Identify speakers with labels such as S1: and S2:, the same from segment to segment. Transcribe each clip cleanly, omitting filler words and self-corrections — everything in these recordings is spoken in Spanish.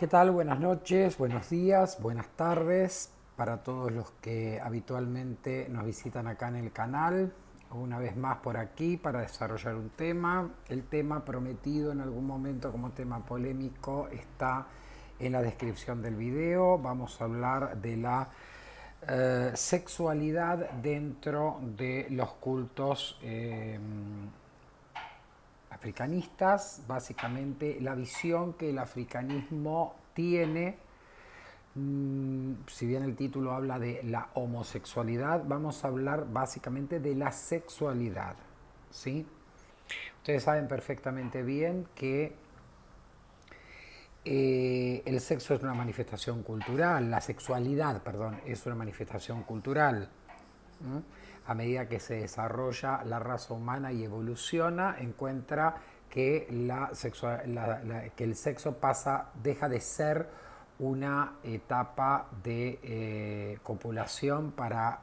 S1: ¿Qué tal? Buenas noches, buenos días, buenas tardes para todos los que habitualmente nos visitan acá en el canal. Una vez más por aquí para desarrollar un tema. El tema prometido en algún momento como tema polémico está en la descripción del video. Vamos a hablar de la sexualidad dentro de los cultos africanistas, básicamente la visión que el africanismo tiene, si bien el título habla de la homosexualidad, vamos a hablar básicamente de la sexualidad, ¿sí? Ustedes saben perfectamente bien que el sexo es una manifestación cultural, la sexualidad, perdón, es una manifestación cultural. ¿M? A medida que se desarrolla la raza humana y evoluciona, encuentra que, que el sexo deja de ser una etapa de copulación para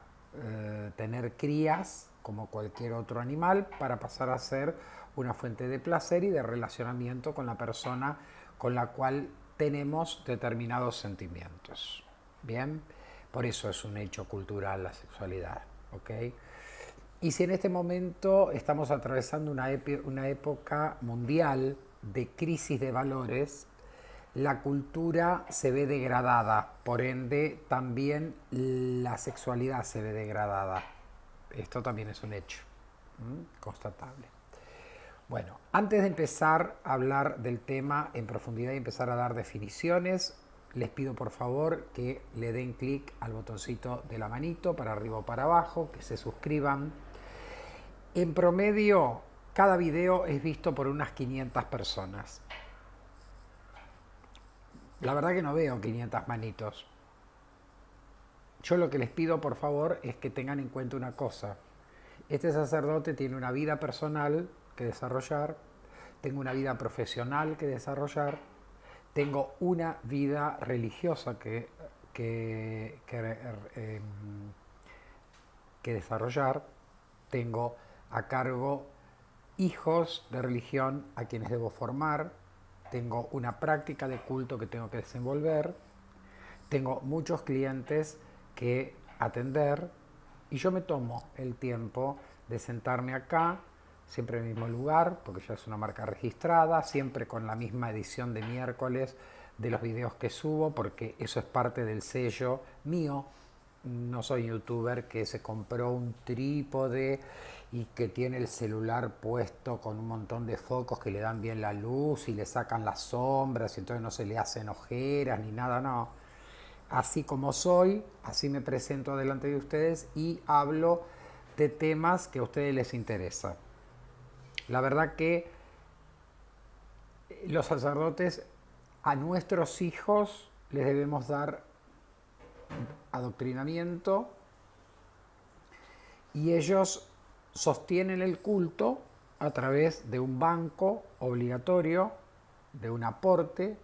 S1: tener crías, como cualquier otro animal, para pasar a ser una fuente de placer y de relacionamiento con la persona con la cual tenemos determinados sentimientos. Bien, por eso es un hecho cultural la sexualidad. ¿Okay? Y si en este momento estamos atravesando una época mundial de crisis de valores, la cultura se ve degradada, por ende también la sexualidad se ve degradada. Esto también es un hecho constatable. Bueno, antes de empezar a hablar del tema en profundidad y empezar a dar definiciones, les pido por favor que le den clic al botoncito de la manito para arriba o para abajo, que se suscriban. En promedio, cada video es visto por unas 500 personas. La verdad que no veo 500 manitos. Yo lo que les pido por favor es que tengan en cuenta una cosa. Este sacerdote tiene una vida personal que desarrollar, tengo una vida profesional que desarrollar, tengo una vida religiosa que, que desarrollar, tengo a cargo hijos de religión a quienes debo formar, tengo una práctica de culto que tengo que desenvolver, tengo muchos clientes que atender y yo me tomo el tiempo de sentarme acá, siempre en el mismo lugar, porque ya es una marca registrada, siempre con la misma edición de miércoles de los videos que subo, porque eso es parte del sello mío. No soy youtuber que se compró un trípode y que tiene el celular puesto con un montón de focos que le dan bien la luz y le sacan las sombras y entonces no se le hacen ojeras ni nada, no. Así como soy, así me presento delante de ustedes y hablo de temas que a ustedes les interesan. La verdad que los sacerdotes a nuestros hijos les debemos dar adoctrinamiento y ellos sostienen el culto a través de un banco obligatorio, de un aporte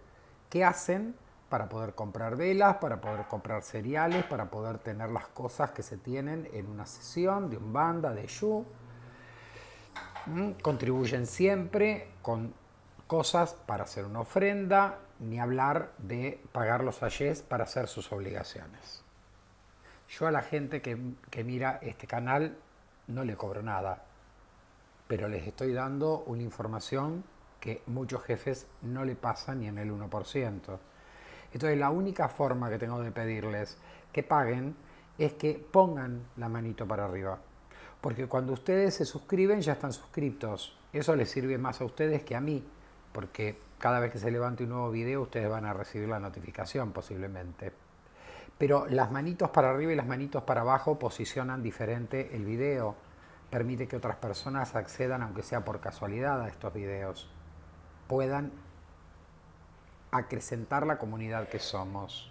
S1: que hacen para poder comprar velas, para poder comprar cereales, para poder tener las cosas que se tienen en una sesión de Umbanda, de Shu. Contribuyen siempre con cosas para hacer una ofrenda, ni hablar de pagar los ayes para hacer sus obligaciones. Yo a la gente que mira este canal no le cobro nada, pero les estoy dando una información que muchos jefes no le pasan ni en el 1%. Entonces la única forma que tengo de pedirles que paguen es que pongan la manito para arriba. Porque cuando ustedes se suscriben ya están suscriptos. Eso les sirve más a ustedes que a mí. Porque cada vez que se levante un nuevo video ustedes van a recibir la notificación posiblemente. Pero las manitos para arriba y las manitos para abajo posicionan diferente el video. Permite que otras personas accedan, aunque sea por casualidad, a estos videos. Puedan acrecentar la comunidad que somos.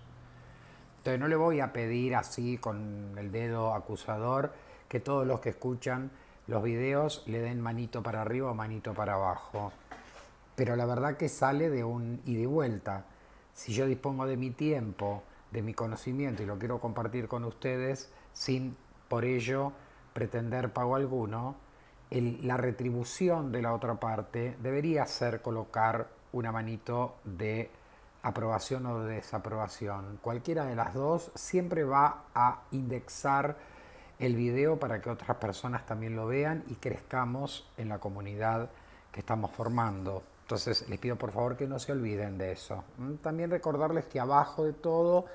S1: Entonces no le voy a pedir así con el dedo acusador que todos los que escuchan los videos le den manito para arriba o manito para abajo. Pero la verdad que sale de un ida y vuelta. Si yo dispongo de mi tiempo, de mi conocimiento y lo quiero compartir con ustedes sin por ello pretender pago alguno, la retribución de la otra parte debería ser colocar una manito de aprobación o desaprobación. Cualquiera de las dos siempre va a indexar el video para que otras personas también lo vean y crezcamos en la comunidad que estamos formando. Entonces les pido por favor que no se olviden de eso. También recordarles que abajo de todo,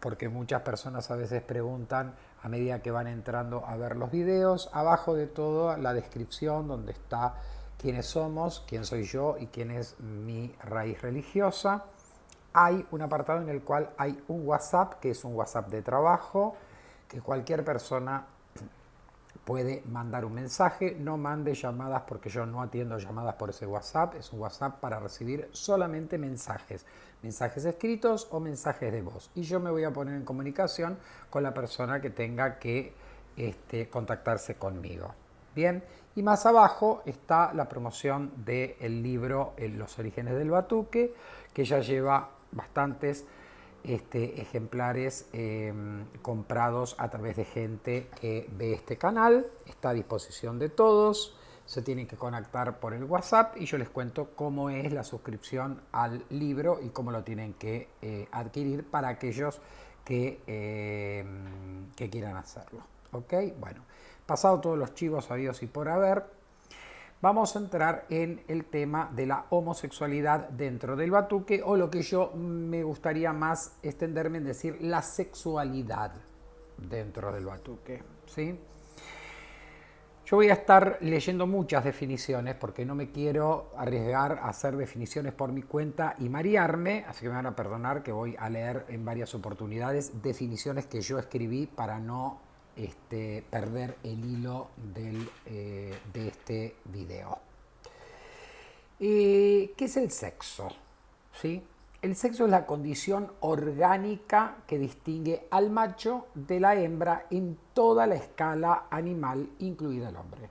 S1: porque muchas personas a veces preguntan a medida que van entrando a ver los videos, abajo de todo la descripción donde está quiénes somos, quién soy yo y quién es mi raíz religiosa. Hay un apartado en el cual hay un WhatsApp, que es un WhatsApp de trabajo, que cualquier persona puede mandar un mensaje. No mande llamadas porque yo no atiendo llamadas por ese WhatsApp. Es un WhatsApp para recibir solamente mensajes, mensajes escritos o mensajes de voz. Y yo me voy a poner en comunicación con la persona que tenga que contactarse conmigo. Bien, y más abajo está la promoción del libro Los orígenes del batuque, que ya lleva bastantes ejemplares comprados a través de gente que ve este canal. Está a disposición de todos. Se tienen que conectar por el WhatsApp y yo les cuento cómo es la suscripción al libro y cómo lo tienen que adquirir para aquellos que quieran hacerlo. ¿Ok? Bueno, pasado todos los chivos habidos y por haber, vamos a entrar en el tema de la homosexualidad dentro del batuque, o lo que yo me gustaría más extenderme en decir la sexualidad dentro del batuque, ¿sí? Yo voy a estar leyendo muchas definiciones porque no me quiero arriesgar a hacer definiciones por mi cuenta y marearme, así que me van a perdonar que voy a leer en varias oportunidades definiciones que yo escribí para no perder el hilo de este video. ¿Qué es el sexo? ¿Sí? El sexo es la condición orgánica que distingue al macho de la hembra en toda la escala animal, incluido el hombre.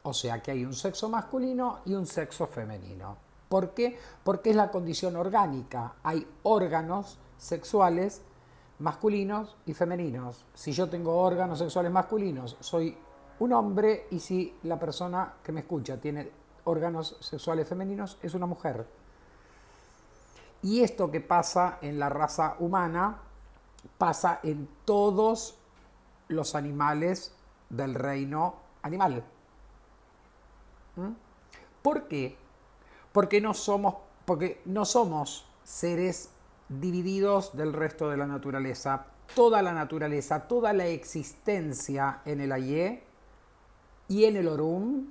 S1: O sea que hay un sexo masculino y un sexo femenino. ¿Por qué? Porque es la condición orgánica. Hay órganos sexuales masculinos y femeninos. Si yo tengo órganos sexuales masculinos, soy un hombre, y si la persona que me escucha tiene órganos sexuales femeninos, es una mujer. Y esto que pasa en la raza humana pasa en todos los animales del reino animal. ¿Por qué? Porque no somos seres divididos del resto de la naturaleza. Toda la naturaleza, toda la existencia en el Ayé y en el Orum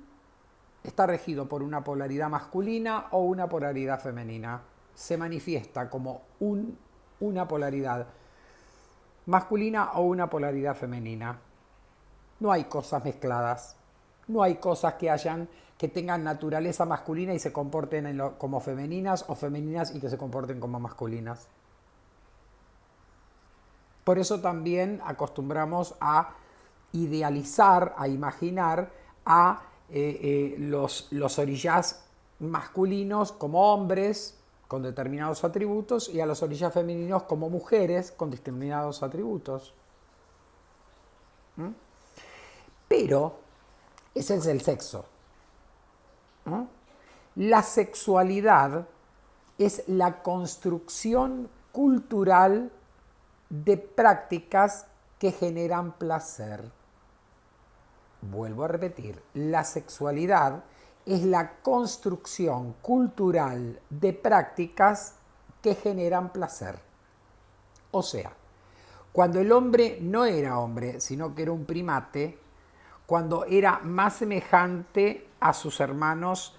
S1: está regido por una polaridad masculina o una polaridad femenina. Se manifiesta como una polaridad masculina o una polaridad femenina. No hay cosas mezcladas. No hay cosas que tengan naturaleza masculina y se comporten como femeninas, o femeninas y que se comporten como masculinas. Por eso también acostumbramos a idealizar, a imaginar a los orishas masculinos como hombres con determinados atributos y a los orishas femeninos como mujeres con determinados atributos. Pero ese es el sexo. La sexualidad es la construcción cultural de prácticas que generan placer. Vuelvo a repetir, la sexualidad es la construcción cultural de prácticas que generan placer. O sea, cuando el hombre no era hombre, sino que era un primate, cuando era más semejante a sus hermanos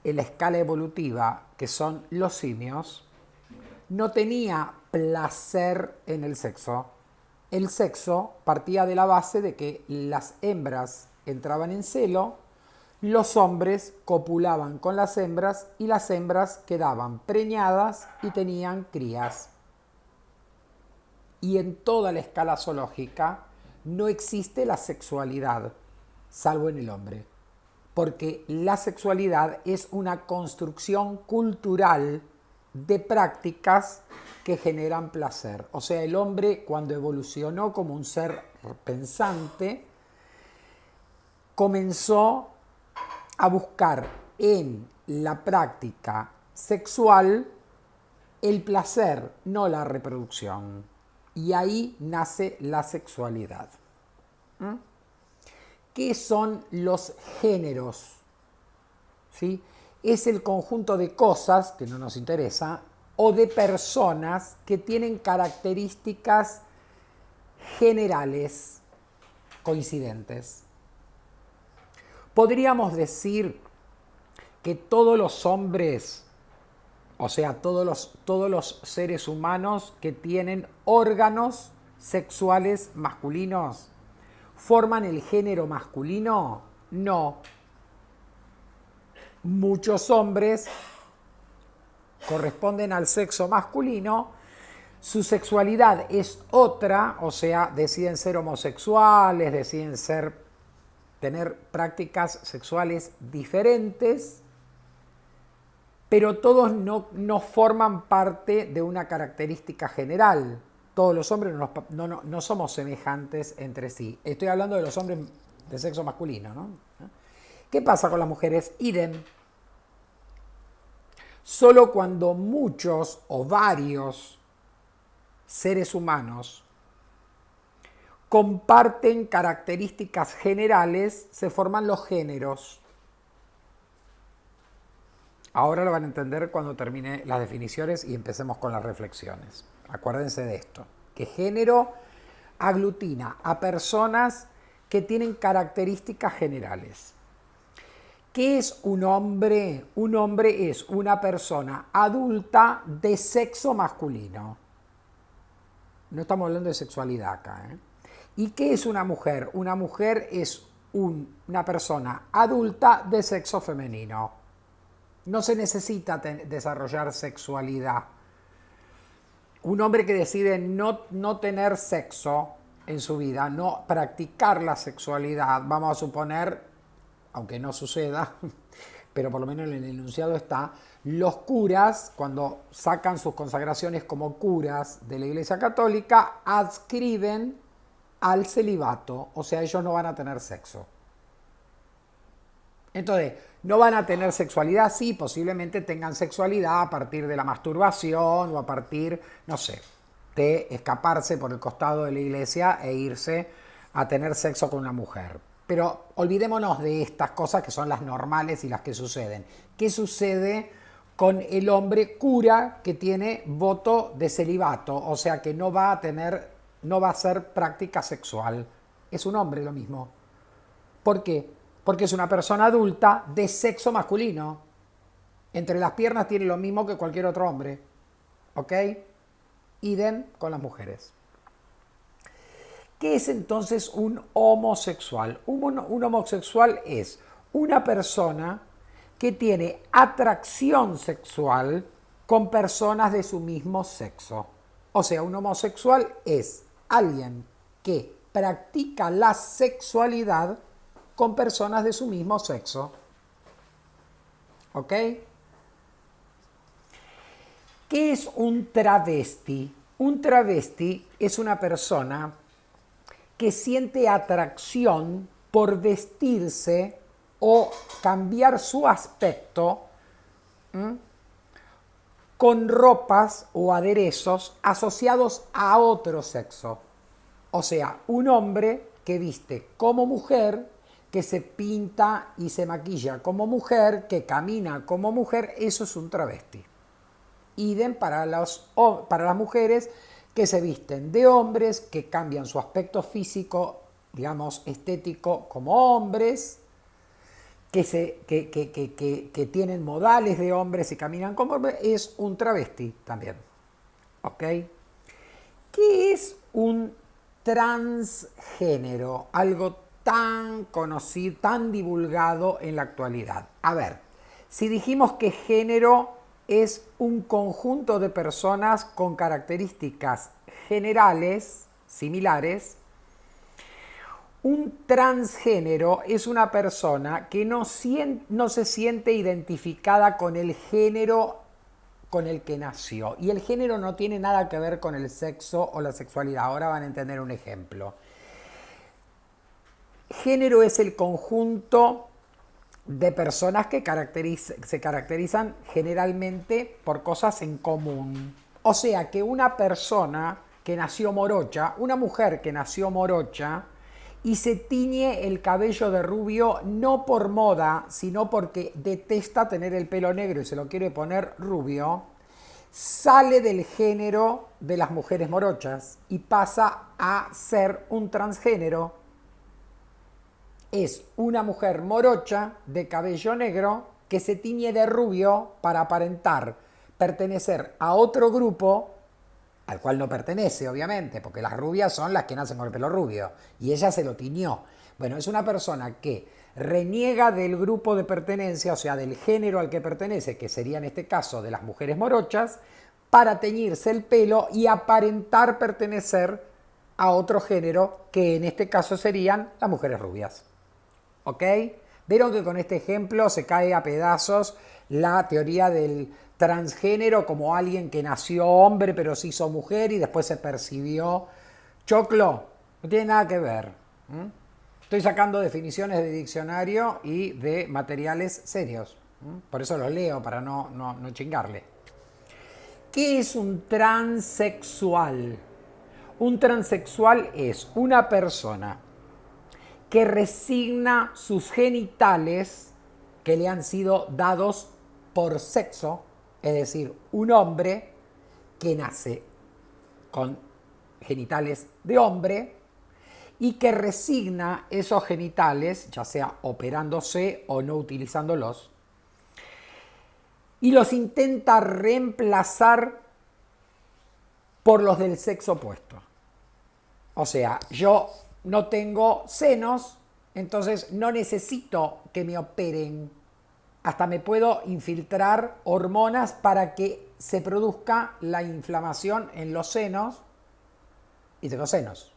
S1: en la escala evolutiva, que son los simios, no tenía placer en el sexo. El sexo partía de la base de que las hembras entraban en celo, los hombres copulaban con las hembras y las hembras quedaban preñadas y tenían crías. Y en toda la escala zoológica no existe la sexualidad, salvo en el hombre, porque la sexualidad es una construcción cultural de prácticas que generan placer. O sea, el hombre, cuando evolucionó como un ser pensante, comenzó a buscar en la práctica sexual el placer, no la reproducción. Y ahí nace la sexualidad. ¿Qué son los géneros? ¿Sí? Es el conjunto de cosas, que no nos interesa, o de personas que tienen características generales coincidentes. Podríamos decir que todos los hombres, o sea, todos los seres humanos que tienen órganos sexuales masculinos, ¿forman el género masculino? No. Muchos hombres corresponden al sexo masculino, su sexualidad es otra, o sea, deciden ser homosexuales, deciden tener prácticas sexuales diferentes, pero todos no forman parte de una característica general. Todos los hombres no somos semejantes entre sí. Estoy hablando de los hombres de sexo masculino, ¿no? ¿Qué pasa con las mujeres? Idem. Solo cuando muchos o varios seres humanos comparten características generales, se forman los géneros. Ahora lo van a entender cuando termine las definiciones y empecemos con las reflexiones. Acuérdense de esto, que género aglutina a personas que tienen características generales. ¿Qué es un hombre? Un hombre es una persona adulta de sexo masculino. No estamos hablando de sexualidad acá, ¿eh? ¿Y qué es una mujer? Una mujer es una persona adulta de sexo femenino. No se necesita desarrollar sexualidad. Un hombre que decide no tener sexo en su vida, no practicar la sexualidad, vamos a suponer, aunque no suceda, pero por lo menos en el enunciado está, los curas, cuando sacan sus consagraciones como curas de la Iglesia Católica, adscriben al celibato, o sea, ellos no van a tener sexo. Entonces, no van a tener sexualidad, sí, posiblemente tengan sexualidad a partir de la masturbación o a partir, no sé, de escaparse por el costado de la iglesia e irse a tener sexo con una mujer. Pero olvidémonos de estas cosas que son las normales y las que suceden. ¿Qué sucede con el hombre cura que tiene voto de celibato? O sea, que no va a hacer práctica sexual. Es un hombre lo mismo. ¿Por qué? Porque es una persona adulta de sexo masculino. Entre las piernas tiene lo mismo que cualquier otro hombre. ¿Ok? Idem con las mujeres. ¿Qué es entonces un homosexual? Un homosexual es una persona que tiene atracción sexual con personas de su mismo sexo. O sea, un homosexual es alguien que practica la sexualidad con personas de su mismo sexo. ¿Ok? ¿Qué es un travesti? Un travesti es una persona que siente atracción por vestirse o cambiar su aspecto con ropas o aderezos asociados a otro sexo. O sea, un hombre que viste como mujer, que se pinta y se maquilla como mujer, que camina como mujer, eso es un travesti. Idem para las mujeres que se visten de hombres, que cambian su aspecto físico, digamos, estético como hombres, que tienen modales de hombres y caminan como hombres, es un travesti también. ¿Ok? ¿Qué es un transgénero? Algo tan conocido, tan divulgado en la actualidad. A ver, si dijimos que género es un conjunto de personas con características generales, similares, un transgénero es una persona que no se siente identificada con el género con el que nació. Y el género no tiene nada que ver con el sexo o la sexualidad. Ahora van a entender un ejemplo. Género es el conjunto de personas que se caracterizan generalmente por cosas en común. O sea que una persona que nació morocha, una mujer que nació morocha y se tiñe el cabello de rubio no por moda, sino porque detesta tener el pelo negro y se lo quiere poner rubio, sale del género de las mujeres morochas y pasa a ser un transgénero. Es una mujer morocha de cabello negro que se tiñe de rubio para aparentar pertenecer a otro grupo al cual no pertenece, obviamente, porque las rubias son las que nacen con el pelo rubio y ella se lo tiñó. Bueno, es una persona que reniega del grupo de pertenencia, o sea, del género al que pertenece, que sería en este caso de las mujeres morochas, para teñirse el pelo y aparentar pertenecer a otro género, que en este caso serían las mujeres rubias. ¿Ok? Vieron que con este ejemplo se cae a pedazos la teoría del transgénero como alguien que nació hombre pero se hizo mujer y después se percibió choclo. No tiene nada que ver. Estoy sacando definiciones de diccionario y de materiales serios. Por eso los leo, para no chingarle. ¿Qué es un transexual? Un transexual es una persona que resigna sus genitales que le han sido dados por sexo, es decir, un hombre que nace con genitales de hombre y que resigna esos genitales, ya sea operándose o no utilizándolos, y los intenta reemplazar por los del sexo opuesto. O sea, yo no tengo senos, entonces no necesito que me operen. Hasta me puedo infiltrar hormonas para que se produzca la inflamación en los senos y tengo senos.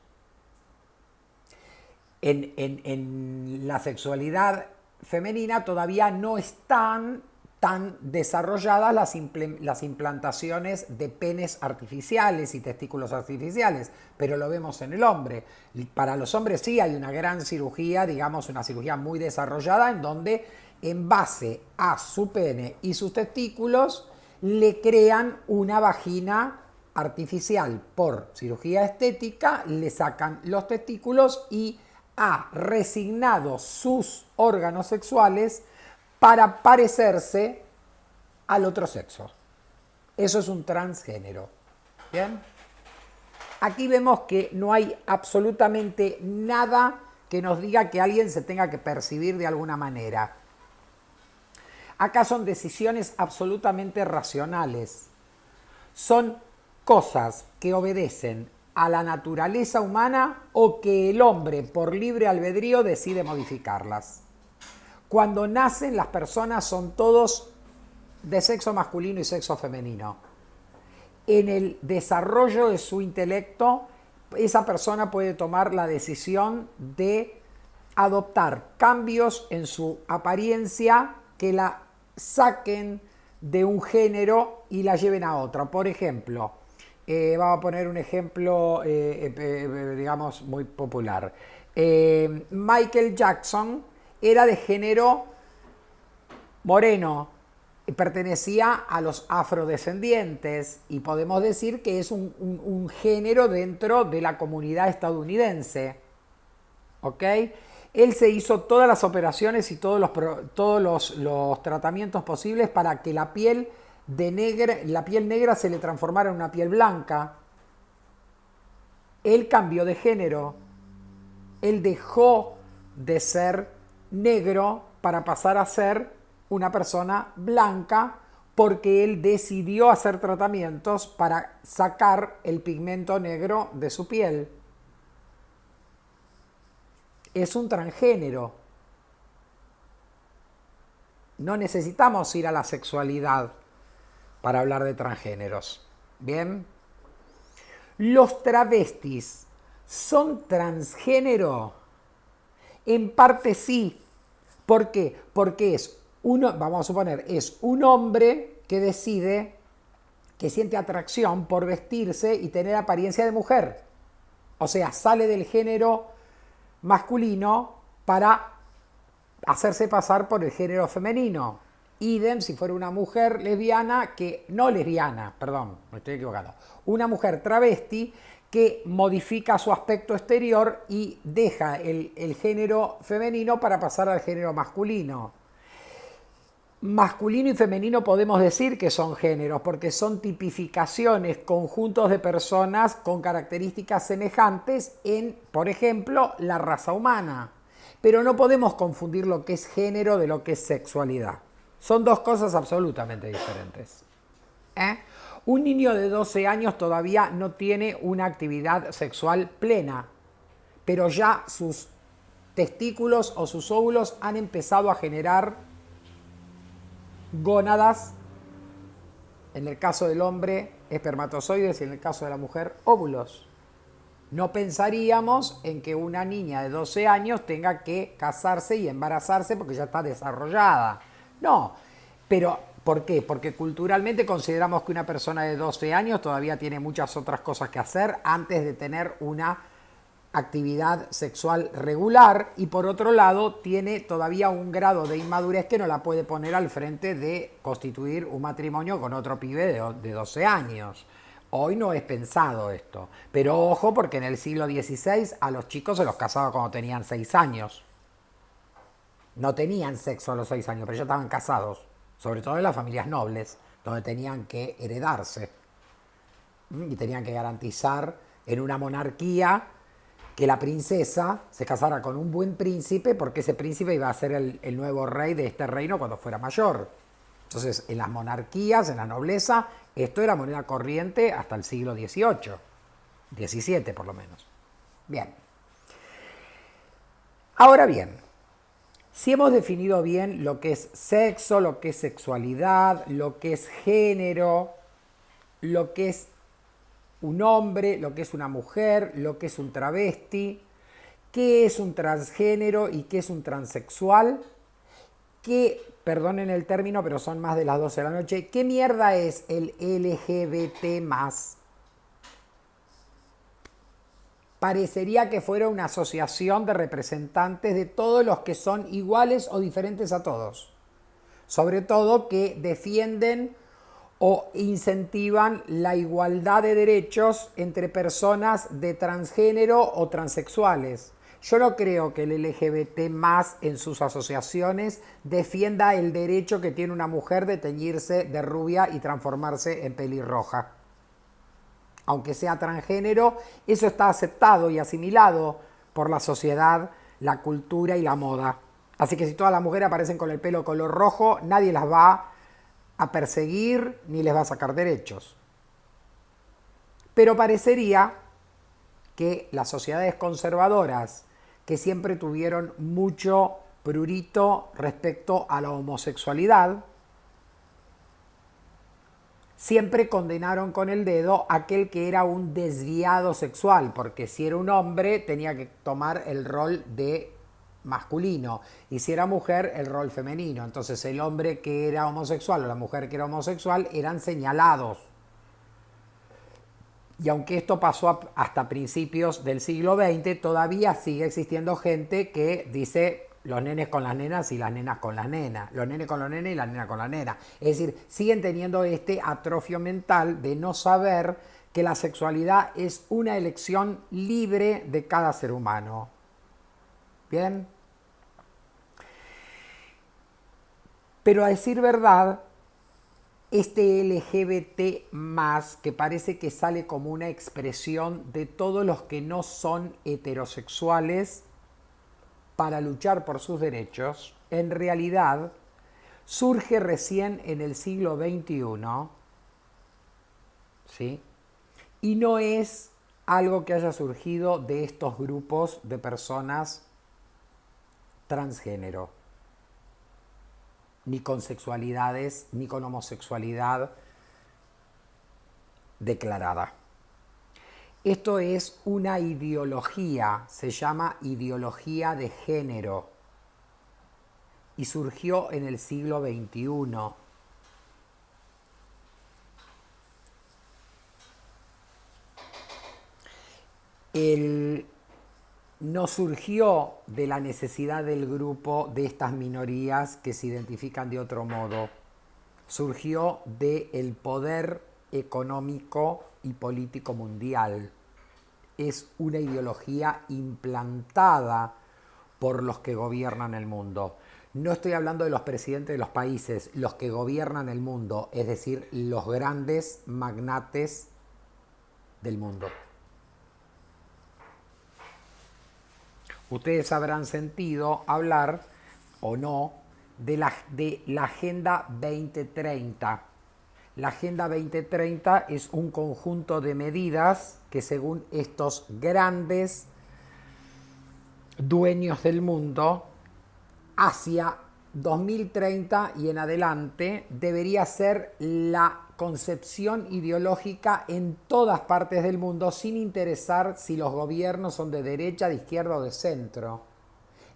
S1: En la sexualidad femenina todavía no están tan desarrolladas las implantaciones de penes artificiales y testículos artificiales, pero lo vemos en el hombre. Para los hombres sí hay una gran cirugía, digamos una cirugía muy desarrollada, en donde en base a su pene y sus testículos le crean una vagina artificial por cirugía estética, le sacan los testículos y ha resignado sus órganos sexuales para parecerse al otro sexo. Eso es un transgénero. ¿Bien? Aquí vemos que no hay absolutamente nada que nos diga que alguien se tenga que percibir de alguna manera. Acá son decisiones absolutamente racionales. Son cosas que obedecen a la naturaleza humana o que el hombre por libre albedrío decide modificarlas. Cuando nacen, las personas son todos de sexo masculino y sexo femenino. En el desarrollo de su intelecto, esa persona puede tomar la decisión de adoptar cambios en su apariencia que la saquen de un género y la lleven a otro. Por ejemplo, vamos a poner un ejemplo, digamos, muy popular. Michael Jackson era de género moreno, pertenecía a los afrodescendientes y podemos decir que es un género dentro de la comunidad estadounidense. ¿Ok? Él se hizo todas las operaciones y todos los tratamientos posibles para que la piel negra se le transformara en una piel blanca. Él cambió de género. Él dejó de ser negro para pasar a ser una persona blanca porque él decidió hacer tratamientos para sacar el pigmento negro de su piel. Es un transgénero. No necesitamos ir a la sexualidad para hablar de transgéneros. ¿Bien? ¿Los travestis son transgénero? En parte sí. ¿Por qué? Porque vamos a suponer, es un hombre que decide, que siente atracción por vestirse y tener apariencia de mujer. O sea, sale del género masculino para hacerse pasar por el género femenino. Idem si fuera una mujer lesbiana que, no lesbiana, perdón, me estoy equivocando, una mujer travesti que modifica su aspecto exterior y deja el género femenino para pasar al género masculino. Masculino y femenino podemos decir que son géneros porque son tipificaciones, conjuntos de personas con características semejantes en, por ejemplo, la raza humana. Pero no podemos confundir lo que es género de lo que es sexualidad. Son dos cosas absolutamente diferentes. Un niño de 12 años todavía no tiene una actividad sexual plena, pero ya sus testículos o sus óvulos han empezado a generar gónadas, en el caso del hombre espermatozoides y en el caso de la mujer óvulos. No pensaríamos en que una niña de 12 años tenga que casarse y embarazarse porque ya está desarrollada. No, pero ¿por qué? Porque culturalmente consideramos que una persona de 12 años todavía tiene muchas otras cosas que hacer antes de tener una actividad sexual regular y por otro lado tiene todavía un grado de inmadurez que no la puede poner al frente de constituir un matrimonio con otro pibe de 12 años. Hoy no es pensado esto, pero ojo porque en el siglo XVI a los chicos se los casaba cuando tenían 6 años. No tenían sexo a los 6 años, pero ya estaban casados, sobre todo en las familias nobles, donde tenían que heredarse y tenían que garantizar en una monarquía que la princesa se casara con un buen príncipe porque ese príncipe iba a ser el nuevo rey de este reino cuando fuera mayor. Entonces, en las monarquías, en la nobleza, esto era moneda corriente hasta el siglo XVIII, XVII por lo menos. Bien. Ahora bien, si hemos definido bien lo que es sexo, lo que es sexualidad, lo que es género, lo que es un hombre, lo que es una mujer, lo que es un travesti, qué es un transgénero y qué es un transexual, qué, perdonen el término, pero son más de las 12 de la noche, ¿qué mierda es el LGBT más? Parecería que fuera una asociación de representantes de todos los que son iguales o diferentes a todos. Sobre todo que defienden o incentivan la igualdad de derechos entre personas de transgénero o transexuales. Yo no creo que el LGBT más en sus asociaciones defienda el derecho que tiene una mujer de teñirse de rubia y transformarse en pelirroja. Aunque sea transgénero, eso está aceptado y asimilado por la sociedad, la cultura y la moda. Así que si todas las mujeres aparecen con el pelo color rojo, nadie las va a perseguir ni les va a sacar derechos. Pero parecería que las sociedades conservadoras, que siempre tuvieron mucho prurito respecto a la homosexualidad, siempre condenaron con el dedo a aquel que era un desviado sexual, porque si era un hombre tenía que tomar el rol de masculino y si era mujer el rol femenino. Entonces el hombre que era homosexual o la mujer que era homosexual eran señalados. Y aunque esto pasó hasta principios del siglo XX, todavía sigue existiendo gente que dice los nenes con las nenas y las nenas con las nenas, los nenes con los nenes y las nenas con las nenas. Es decir, siguen teniendo este atrofio mental de no saber que la sexualidad es una elección libre de cada ser humano. ¿Bien? Pero a decir verdad, este LGBT más, que parece que sale como una expresión de todos los que no son heterosexuales para luchar por sus derechos, en realidad surge recién en el siglo XXI, ¿sí? Y no es algo que haya surgido de estos grupos de personas transgénero, ni con sexualidades, ni con homosexualidad declarada. Esto es una ideología, se llama ideología de género y surgió en el siglo XXI. no surgió de la necesidad del grupo de estas minorías que se identifican de otro modo, surgió del poder económico y político mundial. Es una ideología implantada por los que gobiernan el mundo. No estoy hablando de los presidentes de los países, los que gobiernan el mundo, es decir, los grandes magnates del mundo. Ustedes habrán sentido hablar, o no, de la Agenda 2030. La Agenda 2030 es un conjunto de medidas que, según estos grandes dueños del mundo, hacia 2030 y en adelante debería ser la concepción ideológica en todas partes del mundo, sin interesar si los gobiernos son de derecha, de izquierda o de centro.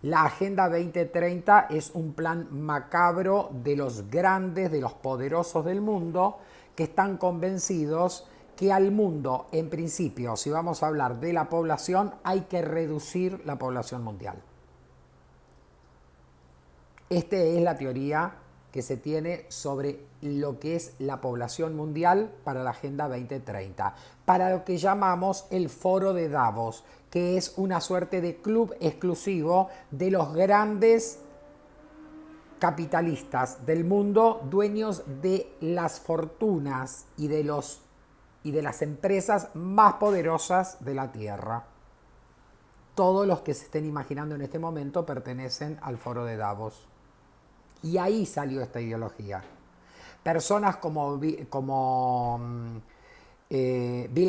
S1: La Agenda 2030 es un plan macabro de los grandes, de los poderosos del mundo, que están convencidos que al mundo, en principio, si vamos a hablar de la población, hay que reducir la población mundial. Esta es la teoría que se tiene sobre lo que es la población mundial para la Agenda 2030, para lo que llamamos el Foro de Davos, que es una suerte de club exclusivo de los grandes capitalistas del mundo, dueños de las fortunas y de las empresas más poderosas de la Tierra. Todos los que se estén imaginando en este momento pertenecen al Foro de Davos. Y ahí salió esta ideología. Personas como Bill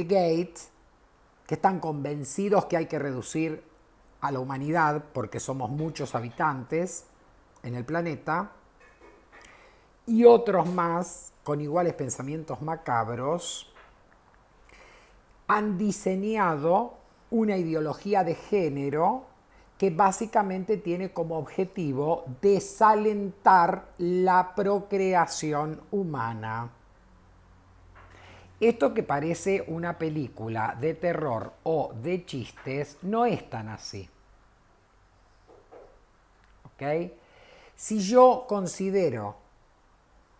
S1: Gates, que están convencidos que hay que reducir a la humanidad porque somos muchos habitantes en el planeta, y otros más con iguales pensamientos macabros, han diseñado una ideología de género que básicamente tiene como objetivo desalentar la procreación humana. Esto que parece una película de terror o de chistes no es tan así. ¿Ok? Si yo considero,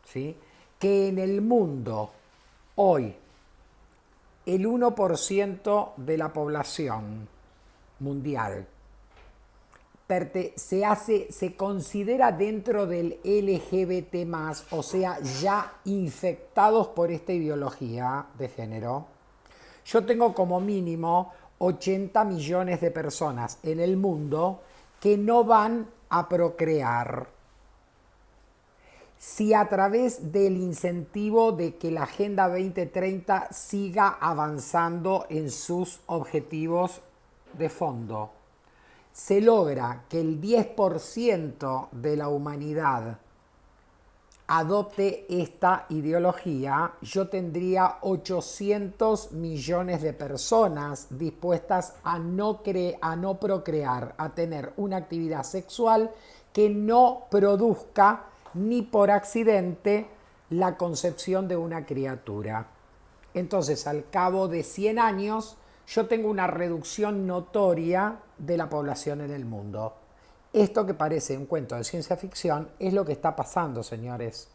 S1: ¿sí?, que en el mundo hoy el 1% de la población mundial se considera dentro del LGBT+, o sea, ya infectados por esta ideología de género, yo tengo como mínimo 80 millones de personas en el mundo que no van a procrear. Si a través del incentivo de que la Agenda 2030 siga avanzando en sus objetivos de fondo, se logra que el 10% de la humanidad adopte esta ideología, yo tendría 800 millones de personas dispuestas a no procrear, a tener una actividad sexual que no produzca ni por accidente la concepción de una criatura. Entonces, al cabo de 100 años, yo tengo una reducción notoria de la población en el mundo. Esto que parece un cuento de ciencia ficción es lo que está pasando, señores.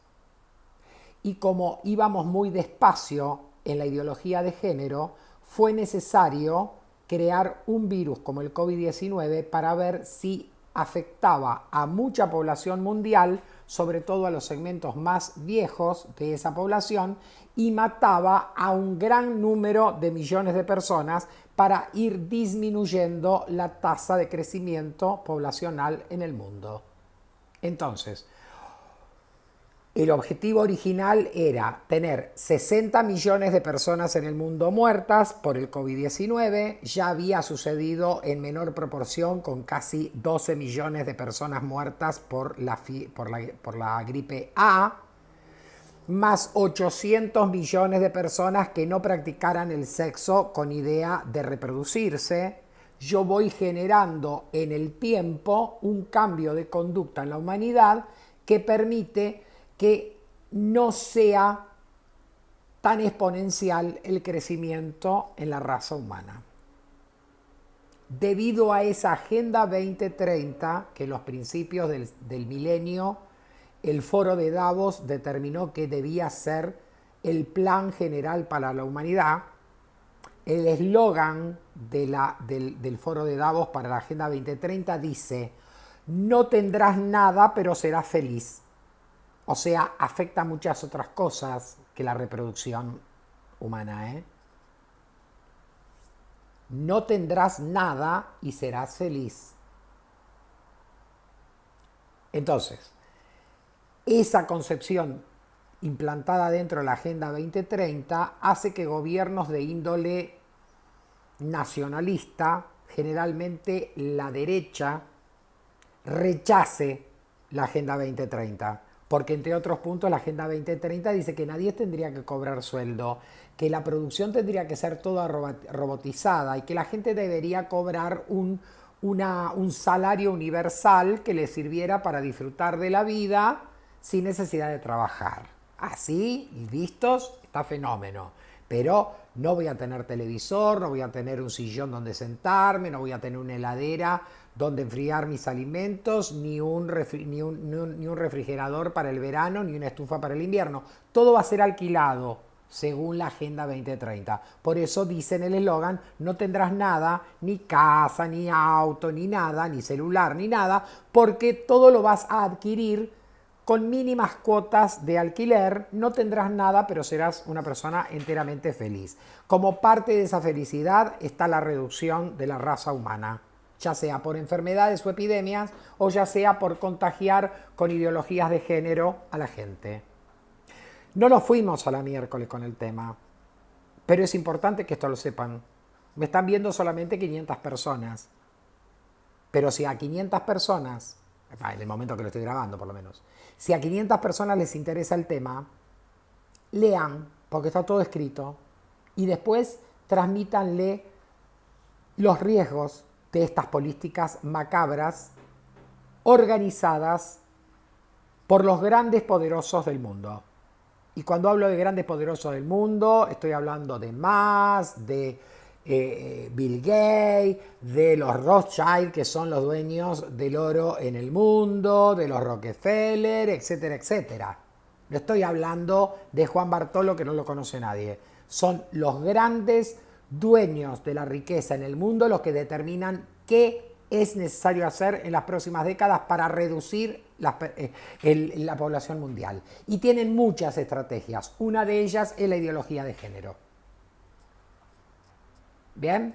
S1: Y como íbamos muy despacio en la ideología de género, fue necesario crear un virus como el COVID-19 para ver si afectaba a mucha población mundial, sobre todo a los segmentos más viejos de esa población, y mataba a un gran número de millones de personas para ir disminuyendo la tasa de crecimiento poblacional en el mundo. Entonces, el objetivo original era tener 60 millones de personas en el mundo muertas por el COVID-19. Ya había sucedido en menor proporción con casi 12 millones de personas muertas por la gripe A, más 800 millones de personas que no practicaran el sexo con idea de reproducirse. Yo voy generando en el tiempo un cambio de conducta en la humanidad que permite que no sea tan exponencial el crecimiento en la raza humana. debido a esa Agenda 2030, que en los principios del milenio, el Foro de Davos determinó que debía ser el plan general para la humanidad. El eslogan del Foro de Davos para la Agenda 2030 dice: no tendrás nada, pero serás feliz. O sea, afecta muchas otras cosas que la reproducción humana, ¿eh? No tendrás nada y serás feliz. Entonces, esa concepción implantada dentro de la Agenda 2030 hace que gobiernos de índole nacionalista, generalmente la derecha, rechace la Agenda 2030. Porque entre otros puntos la Agenda 2030 dice que nadie tendría que cobrar sueldo, que la producción tendría que ser toda robotizada y que la gente debería cobrar un salario universal que le sirviera para disfrutar de la vida sin necesidad de trabajar. Así, vistos, está fenómeno. Pero no voy a tener televisor, no voy a tener un sillón donde sentarme, no voy a tener una heladera donde enfriar mis alimentos, ni un refrigerador para el verano, ni una estufa para el invierno. Todo va a ser alquilado según la Agenda 2030. Por eso dice en el eslogan: no tendrás nada, ni casa, ni auto, ni nada, ni celular, ni nada, porque todo lo vas a adquirir con mínimas cuotas de alquiler. No tendrás nada, pero serás una persona enteramente feliz. Como parte de esa felicidad está la reducción de la raza humana, ya sea por enfermedades o epidemias, o ya sea por contagiar con ideologías de género a la gente. No nos fuimos a la miércoles con el tema, pero es importante que esto lo sepan. Me están viendo solamente 500 personas, pero si a 500 personas, en el momento que lo estoy grabando por lo menos, si a 500 personas les interesa el tema, lean, porque está todo escrito, y después transmítanle los riesgos de estas políticas macabras organizadas por los grandes poderosos del mundo. Y cuando hablo de grandes poderosos del mundo, estoy hablando de Musk, de Bill Gates, de los Rothschild, que son los dueños del oro en el mundo, de los Rockefeller, etcétera, etcétera. No estoy hablando de Juan Bartolo, que no lo conoce nadie. Son los grandes dueños de la riqueza en el mundo los que determinan qué es necesario hacer en las próximas décadas para reducir la población mundial. Y tienen muchas estrategias. Una de ellas es la ideología de género. ¿Bien?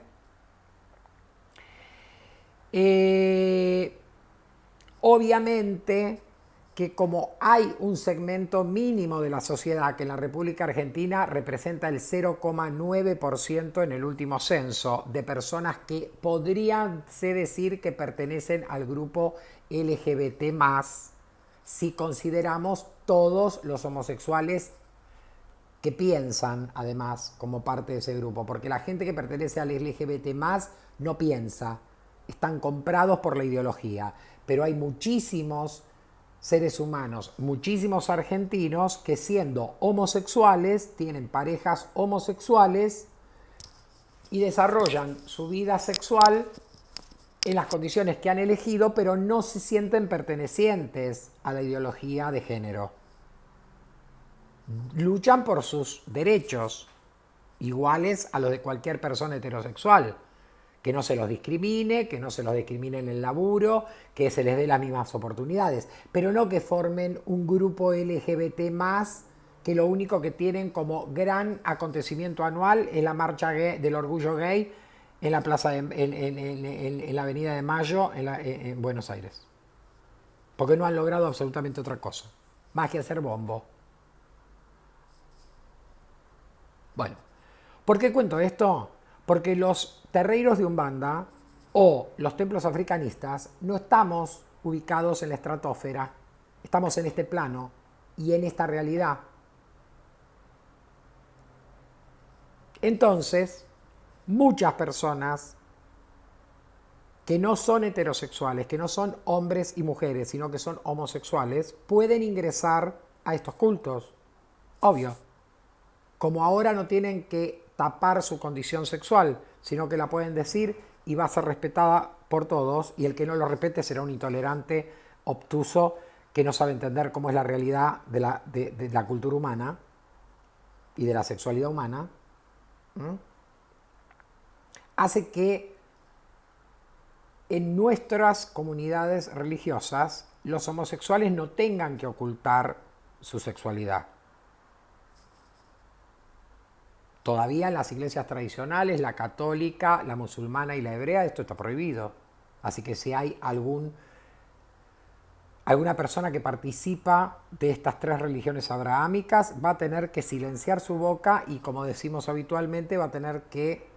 S1: Obviamente que como hay un segmento mínimo de la sociedad que en la República Argentina representa el 0,9% en el último censo de personas que podrían decir que pertenecen al grupo LGBT+, si consideramos todos los homosexuales que piensan además como parte de ese grupo, porque la gente que pertenece al LGBT+ no piensa, están comprados por la ideología, pero hay muchísimos seres humanos, muchísimos argentinos que siendo homosexuales, tienen parejas homosexuales y desarrollan su vida sexual en las condiciones que han elegido, pero no se sienten pertenecientes a la ideología de género. Luchan por sus derechos, iguales a los de cualquier persona heterosexual. Que no se los discrimine, que no se los discrimine en el laburo, que se les dé las mismas oportunidades, pero no que formen un grupo LGBT+, que lo único que tienen como gran acontecimiento anual es la marcha gay, del orgullo gay en la plaza en la Avenida de Mayo en Buenos Aires. Porque no han logrado absolutamente otra cosa, más que hacer bombo. Bueno, ¿por qué cuento esto? Porque los terreiros de Umbanda o los templos africanistas no estamos ubicados en la estratosfera, estamos en este plano y en esta realidad. Entonces, muchas personas que no son heterosexuales, que no son hombres y mujeres, sino que son homosexuales, pueden ingresar a estos cultos. Obvio. Como ahora no tienen que tapar su condición sexual, sino que la pueden decir, y va a ser respetada por todos, y el que no lo respete será un intolerante, obtuso, que no sabe entender cómo es la realidad de la cultura humana y de la sexualidad humana. Hace que en nuestras comunidades religiosas los homosexuales no tengan que ocultar su sexualidad. Todavía en las iglesias tradicionales, la católica, la musulmana y la hebrea, esto está prohibido. Así que si hay alguna persona que participa de estas 3 religiones abrahámicas, va a tener que silenciar su boca y, como decimos habitualmente, va a tener que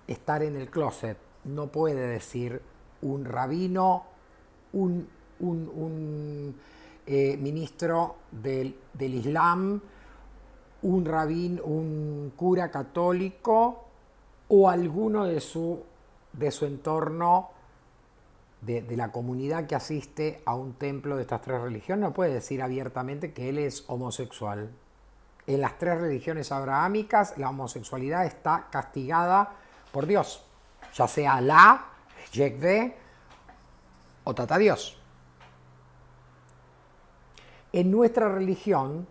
S1: estar en el closet. No puede decir un rabino, un ministro del Islam, un cura católico o alguno de su entorno, de la comunidad que asiste a un templo de estas 3 religiones, no puede decir abiertamente que él es homosexual. En las 3 religiones abrahámicas la homosexualidad está castigada por Dios, ya sea Alá, Yahvé o Tata Dios. En nuestra religión,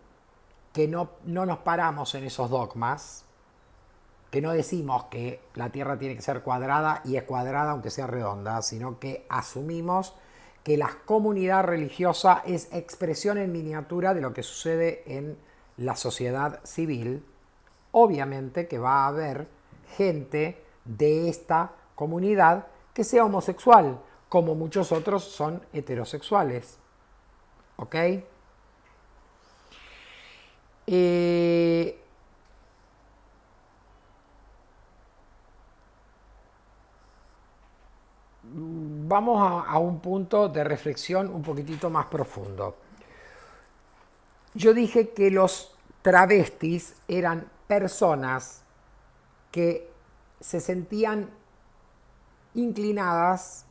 S1: que no nos paramos en esos dogmas, que no decimos que la Tierra tiene que ser cuadrada y es cuadrada aunque sea redonda, sino que asumimos que la comunidad religiosa es expresión en miniatura de lo que sucede en la sociedad civil. Obviamente que va a haber gente de esta comunidad que sea homosexual, como muchos otros son heterosexuales. ¿Ok? Vamos a un punto de reflexión un poquitito más profundo. Yo dije que los travestis eran personas que se sentían inclinadas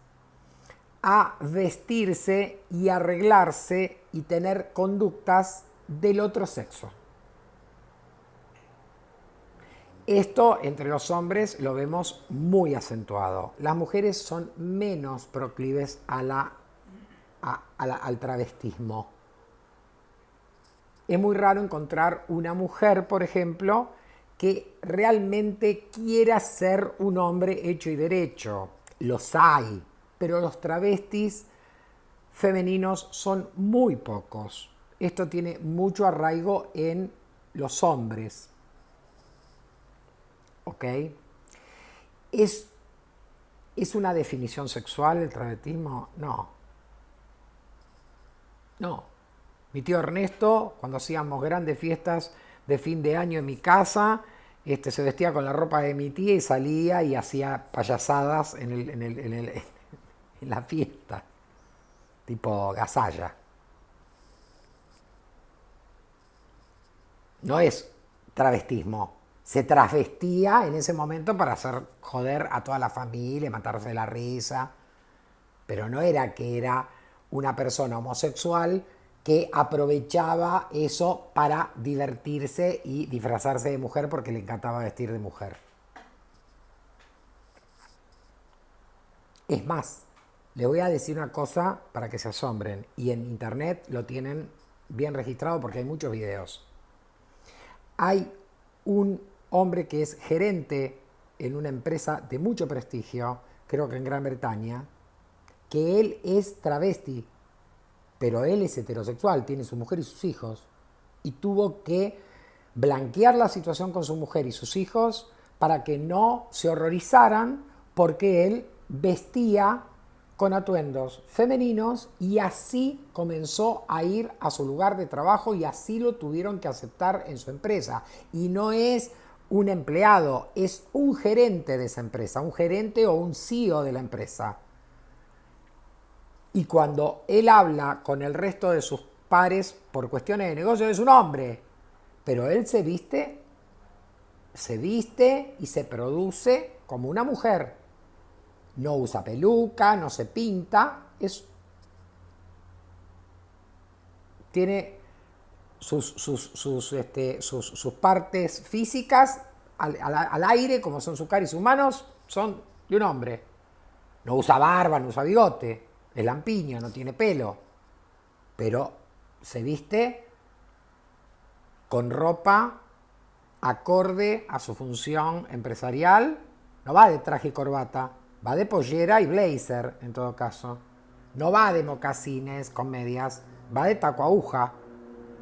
S1: a vestirse y arreglarse y tener conductas del otro sexo. Esto entre los hombres lo vemos muy acentuado. Las mujeres son menos proclives al travestismo. Es muy raro encontrar una mujer, por ejemplo, que realmente quiera ser un hombre hecho y derecho. Los hay, pero los travestis femeninos son muy pocos. Esto tiene mucho arraigo en los hombres. ¿Ok? ¿Es una definición sexual el travestismo? No. No. Mi tío Ernesto, cuando hacíamos grandes fiestas de fin de año en mi casa, se vestía con la ropa de mi tía y salía y hacía payasadas en la fiesta, tipo gazalla. No es travestismo. Se travestía en ese momento para hacer joder a toda la familia, matarse de la risa. Pero no era que era una persona homosexual que aprovechaba eso para divertirse y disfrazarse de mujer porque le encantaba vestir de mujer. Es más, le voy a decir una cosa para que se asombren, y en internet lo tienen bien registrado porque hay muchos videos. Hay un hombre que es gerente en una empresa de mucho prestigio, creo que en Gran Bretaña, que él es travesti, pero él es heterosexual, tiene su mujer y sus hijos, y tuvo que blanquear la situación con su mujer y sus hijos para que no se horrorizaran porque él vestía con atuendos femeninos, y así comenzó a ir a su lugar de trabajo y así lo tuvieron que aceptar en su empresa. Y no es un empleado, es un gerente de esa empresa, un gerente o un CEO de la empresa. Y cuando él habla con el resto de sus pares por cuestiones de negocio, es un hombre, pero él se viste y se produce como una mujer. No usa peluca, no se pinta, tiene sus partes físicas al aire, como son su cara y sus manos, son de un hombre. No usa barba, no usa bigote, es lampiño, no tiene pelo, pero se viste con ropa acorde a su función empresarial. No va de traje y corbata, va de pollera y blazer en todo caso. No va de mocasines con medias, va de taco aguja.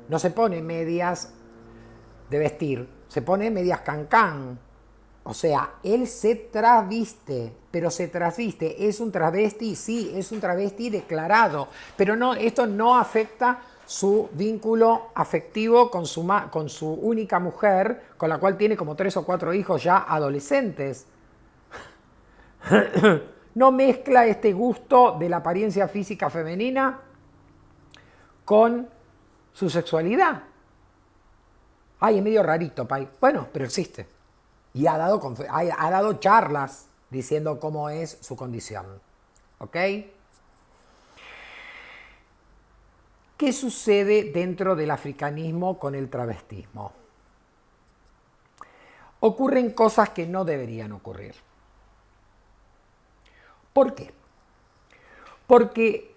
S1: No se pone medias de vestir, se pone medias cancán. O sea, él se traviste, pero se trasviste. ¿Es un travesti? Sí, es un travesti declarado. Pero no, esto no afecta su vínculo afectivo con su única mujer, con la cual tiene como 3 o 4 hijos ya adolescentes. No mezcla este gusto de la apariencia física femenina con su sexualidad. Ay, es medio rarito, Pai. Bueno, pero existe. Y ha dado charlas diciendo cómo es su condición. ¿Ok? ¿Qué sucede dentro del africanismo con el travestismo? Ocurren cosas que no deberían ocurrir. ¿Por qué? Porque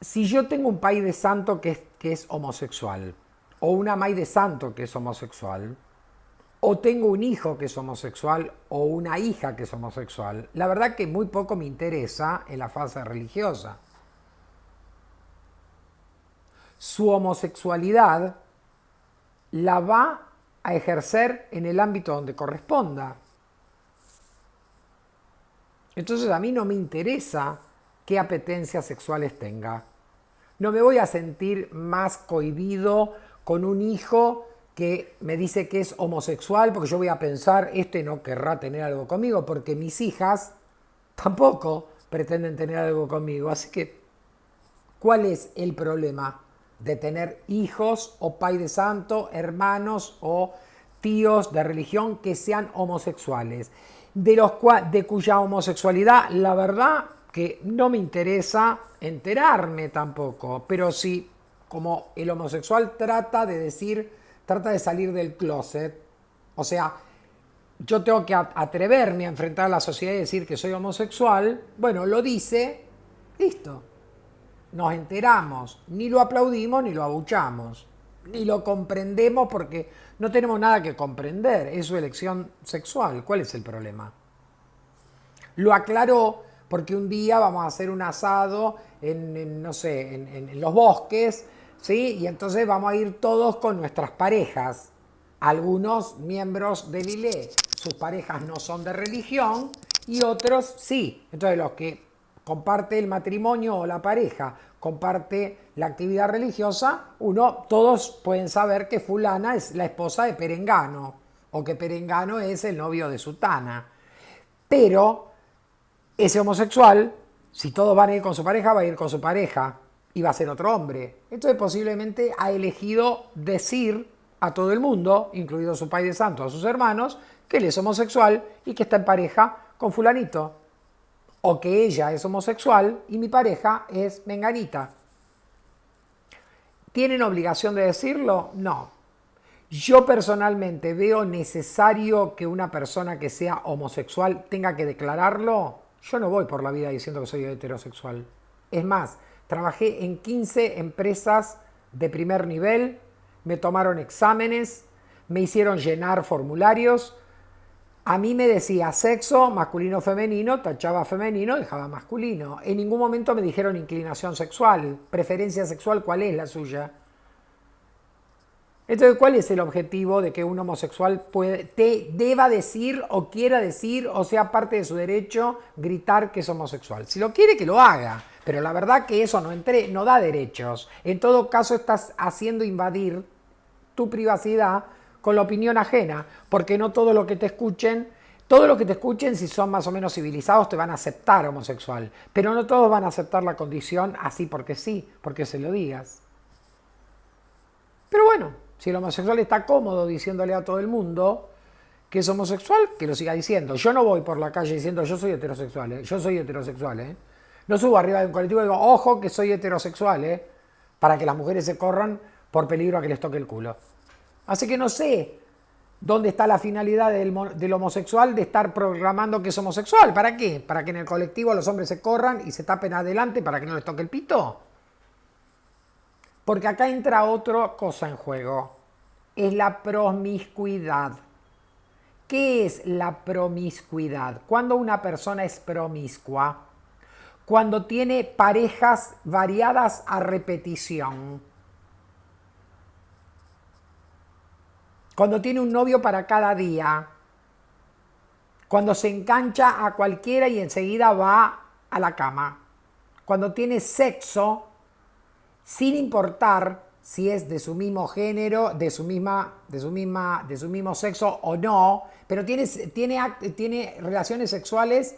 S1: si yo tengo un pai de santo que es homosexual, o una mai de santo que es homosexual, o tengo un hijo que es homosexual o una hija que es homosexual, la verdad que muy poco me interesa en la fase religiosa. Su homosexualidad la va a ejercer en el ámbito donde corresponda. Entonces a mí no me interesa qué apetencias sexuales tenga. No me voy a sentir más cohibido con un hijo que me dice que es homosexual, porque yo voy a pensar, este no querrá tener algo conmigo, porque mis hijas tampoco pretenden tener algo conmigo. Así que, ¿cuál es el problema de tener hijos o pai de santo, hermanos o tíos de religión que sean homosexuales? De cuya homosexualidad, la verdad que no me interesa enterarme tampoco, pero si como el homosexual trata de salir del closet, o sea, yo tengo que atreverme a enfrentar a la sociedad y decir que soy homosexual, bueno, lo dice, listo. Nos enteramos, ni lo aplaudimos ni lo abuchamos, ni lo comprendemos porque no tenemos nada que comprender, es su elección sexual. ¿Cuál es el problema? Lo aclaró porque un día vamos a hacer un asado en los bosques, ¿sí? Y entonces vamos a ir todos con nuestras parejas. Algunos miembros del ILE, sus parejas no son de religión y otros sí. Entonces los que comparte el matrimonio o la pareja, comparte la actividad religiosa, todos pueden saber que fulana es la esposa de Perengano o que Perengano es el novio de Sutana. Pero ese homosexual, si todos van a ir con su pareja, va a ir con su pareja y va a ser otro hombre. Entonces posiblemente ha elegido decir a todo el mundo, incluido su pai de santo, a sus hermanos, que él es homosexual y que está en pareja con fulanito. O que ella es homosexual y mi pareja es menganita. ¿Tienen obligación de decirlo? No. Yo personalmente veo necesario que una persona que sea homosexual tenga que declararlo. Yo no voy por la vida diciendo que soy heterosexual. Es más, trabajé en 15 empresas de primer nivel, me tomaron exámenes, me hicieron llenar formularios. A mí me decía sexo, masculino, femenino, tachaba femenino, dejaba masculino. En ningún momento me dijeron inclinación sexual, preferencia sexual, ¿cuál es la suya? Entonces, ¿cuál es el objetivo de que un homosexual deba decir o quiera decir o sea parte de su derecho gritar que es homosexual? Si lo quiere, que lo haga, pero la verdad que eso no da derechos. En todo caso, estás haciendo invadir tu privacidad con la opinión ajena, porque no todo lo que te escuchen, si son más o menos civilizados, te van a aceptar homosexual, pero no todos van a aceptar la condición así porque sí, porque se lo digas. Pero bueno, si el homosexual está cómodo diciéndole a todo el mundo que es homosexual, que lo siga diciendo. Yo no voy por la calle diciendo yo soy heterosexual, ¿eh? Yo soy heterosexual, ¿eh? No subo arriba de un colectivo y digo, ojo que soy heterosexual, ¿eh? Para que las mujeres se corran por peligro a que les toque el culo. Así que no sé ¿Dónde está la finalidad del homosexual de estar proclamando que es homosexual? ¿Para qué? ¿Para que en el colectivo los hombres se corran y se tapen adelante para que no les toque el pito? Porque acá entra otra cosa en juego. Es la promiscuidad. ¿Qué es la promiscuidad? Cuando una persona es promiscua, cuando tiene parejas variadas a repetición, cuando tiene un novio para cada día, cuando se engancha a cualquiera y enseguida va a la cama, cuando tiene sexo sin importar si es de su mismo género, de su mismo sexo o no, pero tiene relaciones sexuales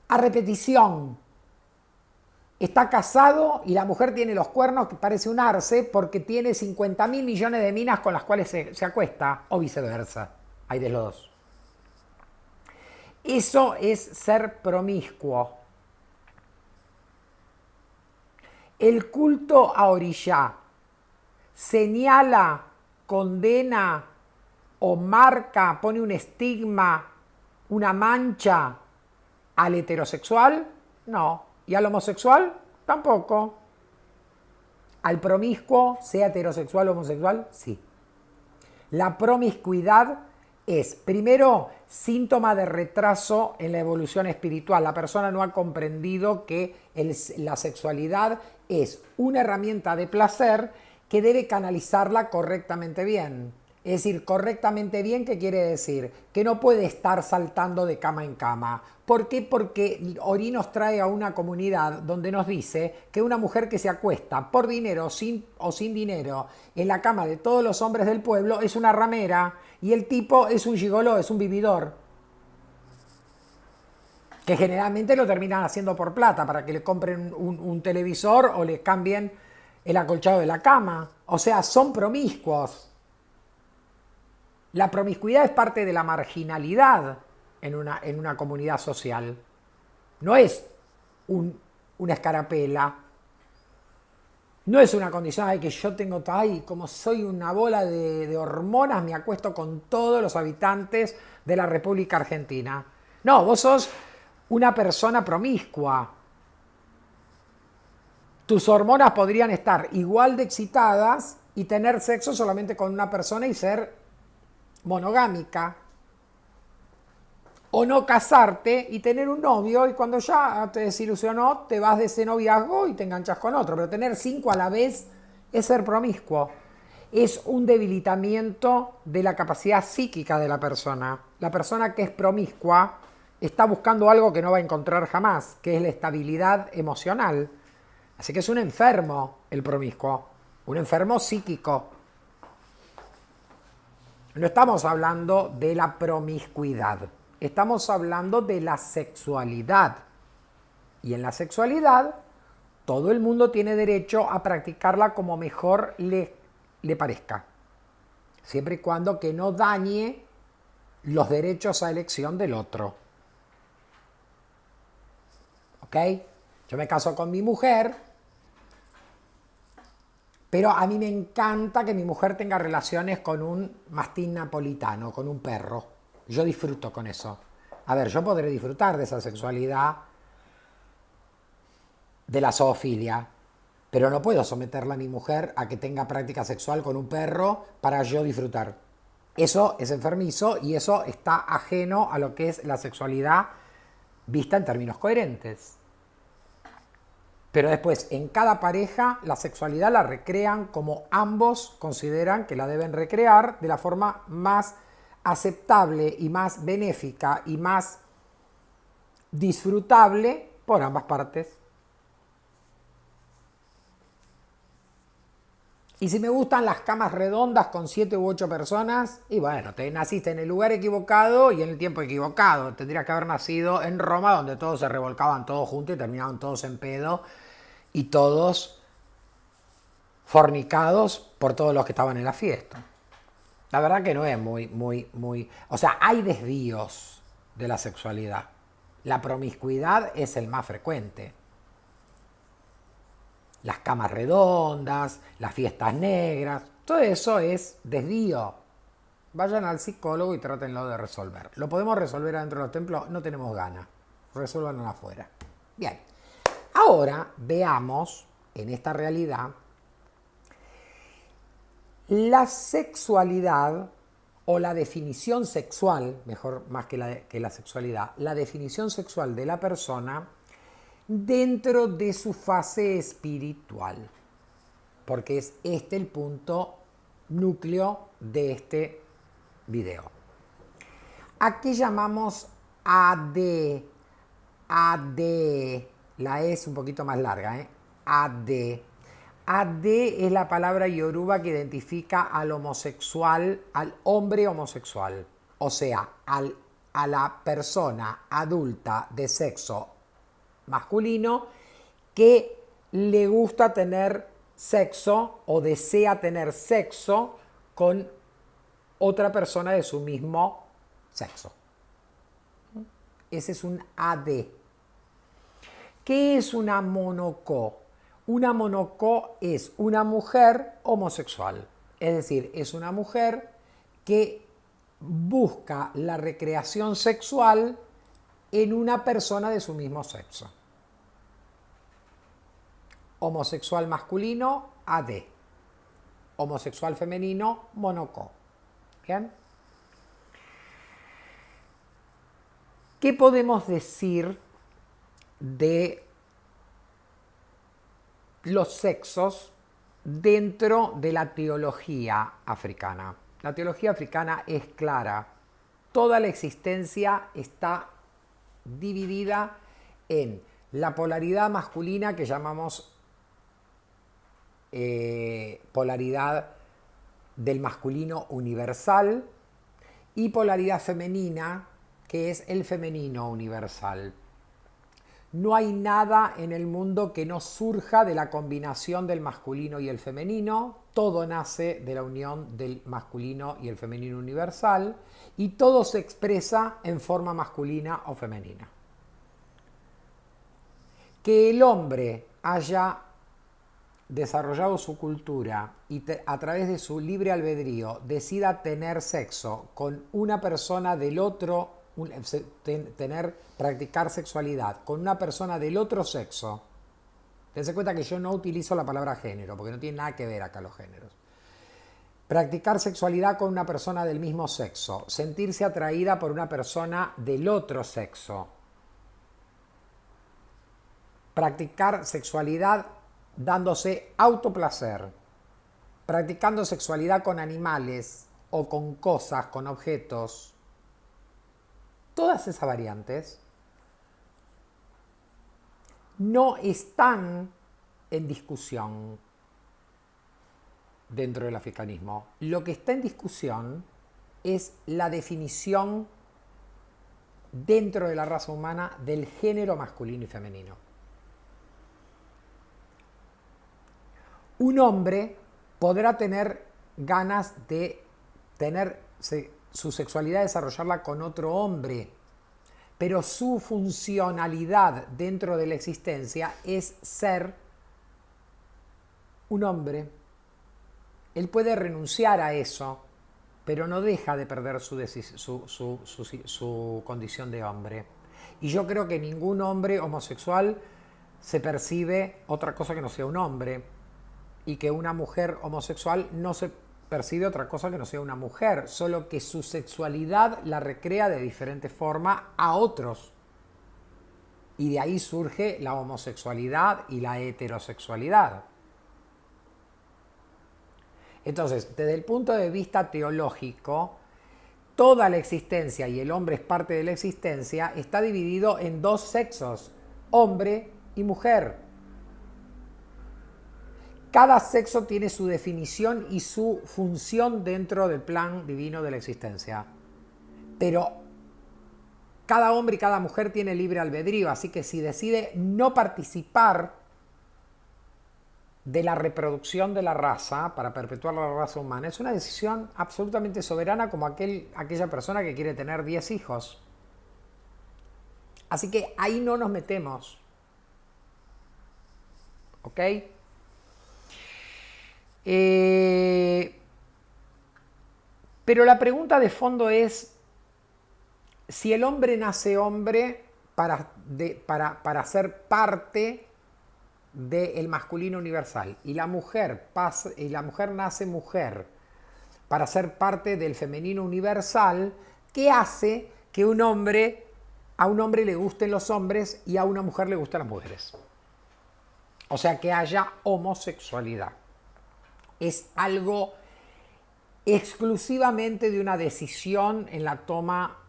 S1: a repetición. Está casado y la mujer tiene los cuernos que parece un arce porque tiene 50.000 millones de minas con las cuales se acuesta, o viceversa. Hay de los dos. Eso es ser promiscuo. El culto a Orishá señala, condena o marca, pone un estigma, una mancha al heterosexual, no. ¿Y al homosexual? Tampoco. ¿Al promiscuo, sea heterosexual o homosexual? Sí. La promiscuidad es, primero, síntoma de retraso en la evolución espiritual. La persona no ha comprendido que la sexualidad es una herramienta de placer que debe canalizarla correctamente bien. Es decir, correctamente bien, ¿qué quiere decir? Que no puede estar saltando de cama en cama. ¿Por qué? Porque Ori nos trae a una comunidad donde nos dice que una mujer que se acuesta por dinero o sin dinero en la cama de todos los hombres del pueblo es una ramera y el tipo es un gigoló, es un vividor. Que generalmente lo terminan haciendo por plata para que le compren un televisor o le cambien el acolchado de la cama. O sea, son promiscuos. La promiscuidad es parte de la marginalidad en una comunidad social. No es una escarapela. No es una condición de que yo tengo, como soy una bola de hormonas, me acuesto con todos los habitantes de la República Argentina. No, vos sos una persona promiscua. Tus hormonas podrían estar igual de excitadas y tener sexo solamente con una persona y ser monogámica, o no casarte y tener un novio y cuando ya te desilusionó te vas de ese noviazgo y te enganchas con otro, pero tener 5 a la vez es ser promiscuo, es un debilitamiento de la capacidad psíquica de la persona. La persona que es promiscua está buscando algo que no va a encontrar jamás, que es la estabilidad emocional. Así que es un enfermo el promiscuo, un enfermo psíquico. No estamos hablando de la promiscuidad, estamos hablando de la sexualidad. Y en la sexualidad, todo el mundo tiene derecho a practicarla como mejor le parezca, siempre y cuando que no dañe los derechos a elección del otro. ¿Ok? Yo me caso con mi mujer, pero a mí me encanta que mi mujer tenga relaciones con un mastín napolitano, con un perro. Yo disfruto con eso. A ver, yo podré disfrutar de esa sexualidad, de la zoofilia, pero no puedo someterla a mi mujer a que tenga práctica sexual con un perro para yo disfrutar. Eso es enfermizo y eso está ajeno a lo que es la sexualidad vista en términos coherentes. Pero después, en cada pareja, la sexualidad la recrean como ambos consideran que la deben recrear de la forma más aceptable y más benéfica y más disfrutable por ambas partes. Y si me gustan las camas redondas con 7 u 8 personas, y bueno, te naciste en el lugar equivocado y en el tiempo equivocado. Tendrías que haber nacido en Roma, donde todos se revolcaban todos juntos y terminaban todos en pedo. Y todos fornicados por todos los que estaban en la fiesta. La verdad que no es muy... O sea, hay desvíos de la sexualidad. La promiscuidad es el más frecuente. Las camas redondas, las fiestas negras, todo eso es desvío. Vayan al psicólogo y trátenlo de resolver. ¿Lo podemos resolver adentro de los templos? No tenemos ganas. Resuélvanlo afuera. Bien. Ahora veamos en esta realidad la sexualidad o la definición sexual, mejor más que la sexualidad, la definición sexual de la persona dentro de su fase espiritual. Porque es este el punto núcleo de este video. ¿A qué llamamos AD? AD. La E es un poquito más larga, ¿eh? AD. AD es la palabra yoruba que identifica al homosexual, al hombre homosexual. O sea, a la persona adulta de sexo masculino que le gusta tener sexo o desea tener sexo con otra persona de su mismo sexo. Ese es un AD. ¿Qué es una monocó? Una monocó es una mujer homosexual. Es decir, es una mujer que busca la recreación sexual en una persona de su mismo sexo. Homosexual masculino, AD. Homosexual femenino, monocó. ¿Bien? ¿Qué podemos decir de los sexos dentro de la teología africana? La teología africana es clara. Toda la existencia está dividida en la polaridad masculina que llamamos polaridad del masculino universal y polaridad femenina que es el femenino universal. No hay nada en el mundo que no surja de la combinación del masculino y el femenino. Todo nace de la unión del masculino y el femenino universal y todo se expresa en forma masculina o femenina. Que el hombre haya desarrollado su cultura y a través de su libre albedrío decida tener sexo con una persona del otro, practicar sexualidad con una persona del otro sexo. Dense cuenta que yo no utilizo la palabra género, porque no tiene nada que ver acá los géneros. Practicar sexualidad con una persona del mismo sexo, sentirse atraída por una persona del otro sexo. Practicar sexualidad dándose autoplacer, practicando sexualidad con animales o con cosas, con objetos. Todas esas variantes no están en discusión dentro del africanismo. Lo que está en discusión es la definición dentro de la raza humana del género masculino y femenino. Un hombre podrá tener ganas de tener su sexualidad, desarrollarla con otro hombre, pero su funcionalidad dentro de la existencia es ser un hombre. Él puede renunciar a eso, pero no deja de perder su condición de hombre. Y yo creo que ningún hombre homosexual se percibe otra cosa que no sea un hombre, y que una mujer homosexual no se percibe otra cosa que no sea una mujer, solo que su sexualidad la recrea de diferente forma a otros. Y de ahí surge la homosexualidad y la heterosexualidad. Entonces, desde el punto de vista teológico, toda la existencia, y el hombre es parte de la existencia, está dividido en dos sexos, hombre y mujer. Cada sexo tiene su definición y su función dentro del plan divino de la existencia. Pero cada hombre y cada mujer tiene libre albedrío, así que si decide no participar de la reproducción de la raza para perpetuar la raza humana, es una decisión absolutamente soberana como aquella persona que quiere tener 10 hijos. Así que ahí no nos metemos. ¿Ok? Pero la pregunta de fondo es, si el hombre nace hombre para ser parte del masculino universal y la mujer nace mujer para ser parte del femenino universal, ¿qué hace que a un hombre le gusten los hombres y a una mujer le gustan las mujeres? O sea, que haya homosexualidad. Es algo exclusivamente de una decisión en la toma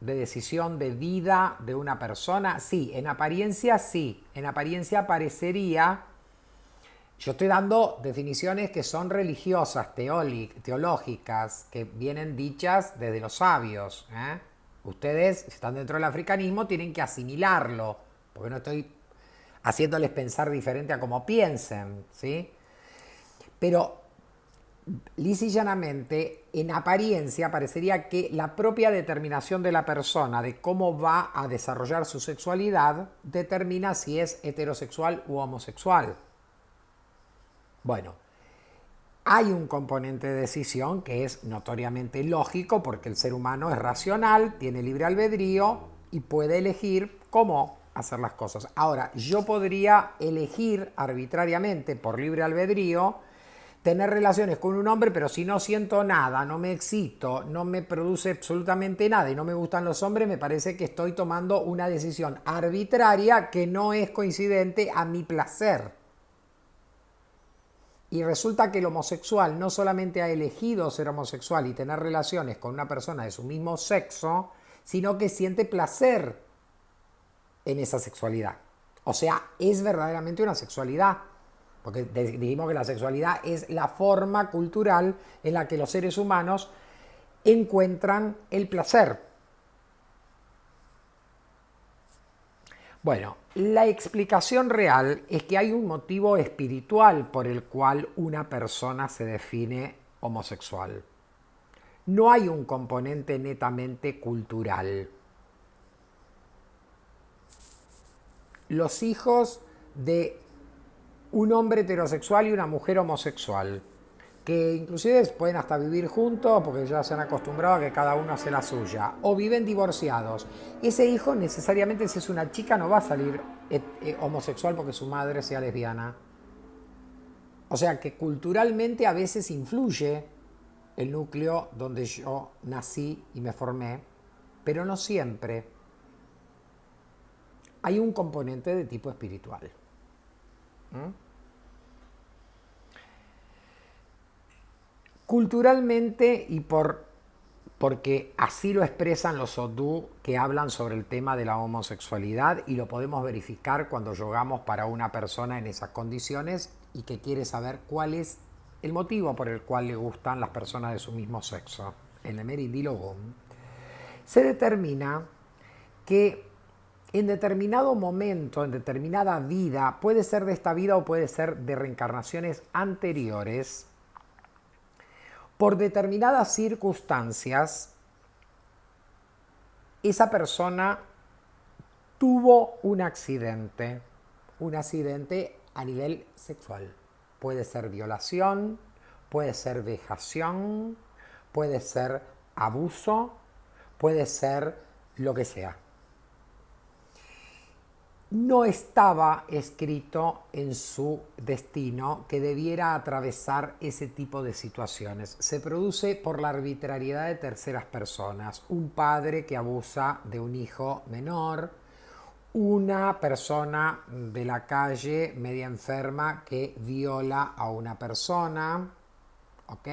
S1: de decisión de vida de una persona. Sí, en apariencia parecería. Yo estoy dando definiciones que son religiosas, teológicas, que vienen dichas desde los sabios. Ustedes, si están dentro del africanismo, tienen que asimilarlo, porque no estoy haciéndoles pensar diferente a como piensen, ¿sí? Pero lisa y llanamente, en apariencia, parecería que la propia determinación de la persona de cómo va a desarrollar su sexualidad determina si es heterosexual u homosexual. Bueno, hay un componente de decisión que es notoriamente lógico porque el ser humano es racional, tiene libre albedrío y puede elegir cómo hacer las cosas. Ahora, yo podría elegir arbitrariamente por libre albedrío tener relaciones con un hombre, pero si no siento nada, no me excito, no me produce absolutamente nada y no me gustan los hombres, me parece que estoy tomando una decisión arbitraria que no es coincidente a mi placer. Y resulta que el homosexual no solamente ha elegido ser homosexual y tener relaciones con una persona de su mismo sexo, sino que siente placer en esa sexualidad. O sea, es verdaderamente una sexualidad. Porque dijimos que la sexualidad es la forma cultural en la que los seres humanos encuentran el placer. Bueno, la explicación real es que hay un motivo espiritual por el cual una persona se define homosexual. No hay un componente netamente cultural. Los hijos de un hombre heterosexual y una mujer homosexual, que inclusive pueden hasta vivir juntos porque ya se han acostumbrado a que cada uno hace la suya, o viven divorciados. Ese hijo necesariamente, si es una chica, no va a salir homosexual porque su madre sea lesbiana. O sea que culturalmente a veces influye el núcleo donde yo nací y me formé, pero no siempre. Hay un componente de tipo espiritual. Culturalmente y porque así lo expresan los Odú que hablan sobre el tema de la homosexualidad y lo podemos verificar cuando yogamos para una persona en esas condiciones y que quiere saber cuál es el motivo por el cual le gustan las personas de su mismo sexo. En el Merindilogum se determina que en determinado momento, en determinada vida, puede ser de esta vida o puede ser de reencarnaciones anteriores, por determinadas circunstancias, esa persona tuvo un accidente a nivel sexual. Puede ser violación, puede ser vejación, puede ser abuso, puede ser lo que sea. No estaba escrito en su destino que debiera atravesar ese tipo de situaciones. Se produce por la arbitrariedad de terceras personas. Un padre que abusa de un hijo menor, una persona de la calle media enferma que viola a una persona, ¿ok?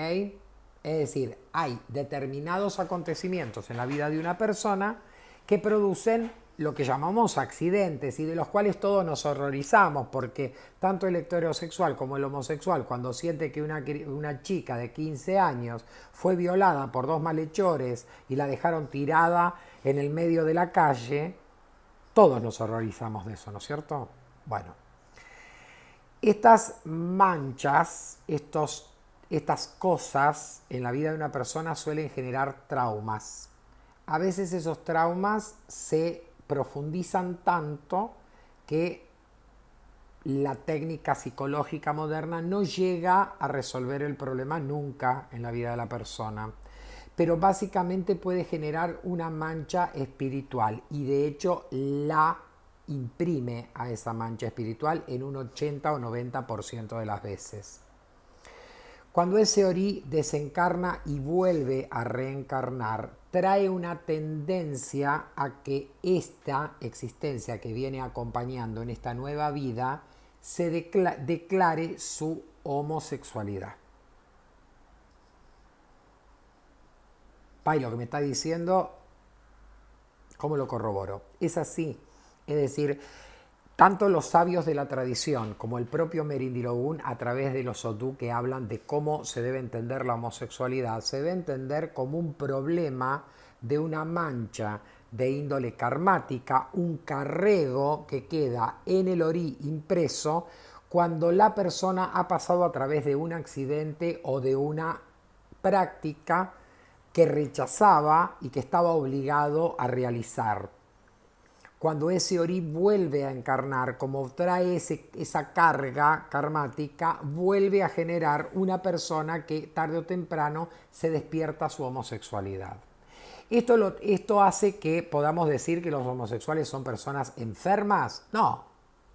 S1: Es decir, hay determinados acontecimientos en la vida de una persona que producen lo que llamamos accidentes y de los cuales todos nos horrorizamos porque tanto el heterosexual como el homosexual, cuando siente que una chica de 15 años fue violada por dos malhechores y la dejaron tirada en el medio de la calle, todos nos horrorizamos de eso, ¿no es cierto? Bueno, estas manchas, estas cosas en la vida de una persona suelen generar traumas. A veces esos traumas se profundizan tanto que la técnica psicológica moderna no llega a resolver el problema nunca en la vida de la persona. pero básicamente puede generar una mancha espiritual y de hecho la imprime a esa mancha espiritual en un 80 o 90% de las veces. Cuando ese Ori desencarna y vuelve a reencarnar, trae una tendencia a que esta existencia que viene acompañando en esta nueva vida se declare su homosexualidad. Pai, lo que me está diciendo, ¿cómo lo corroboro? Es así. Es decir, tanto los sabios de la tradición como el propio Merindilogun, a través de los Odú que hablan de cómo se debe entender la homosexualidad, se debe entender como un problema de una mancha de índole karmática, un carrego que queda en el Ori impreso cuando la persona ha pasado a través de un accidente o de una práctica que rechazaba y que estaba obligado a realizar. Cuando ese Ori vuelve a encarnar, como trae esa carga karmática, vuelve a generar una persona que tarde o temprano se despierta su homosexualidad. ¿Esto hace que podamos decir que los homosexuales son personas enfermas? No,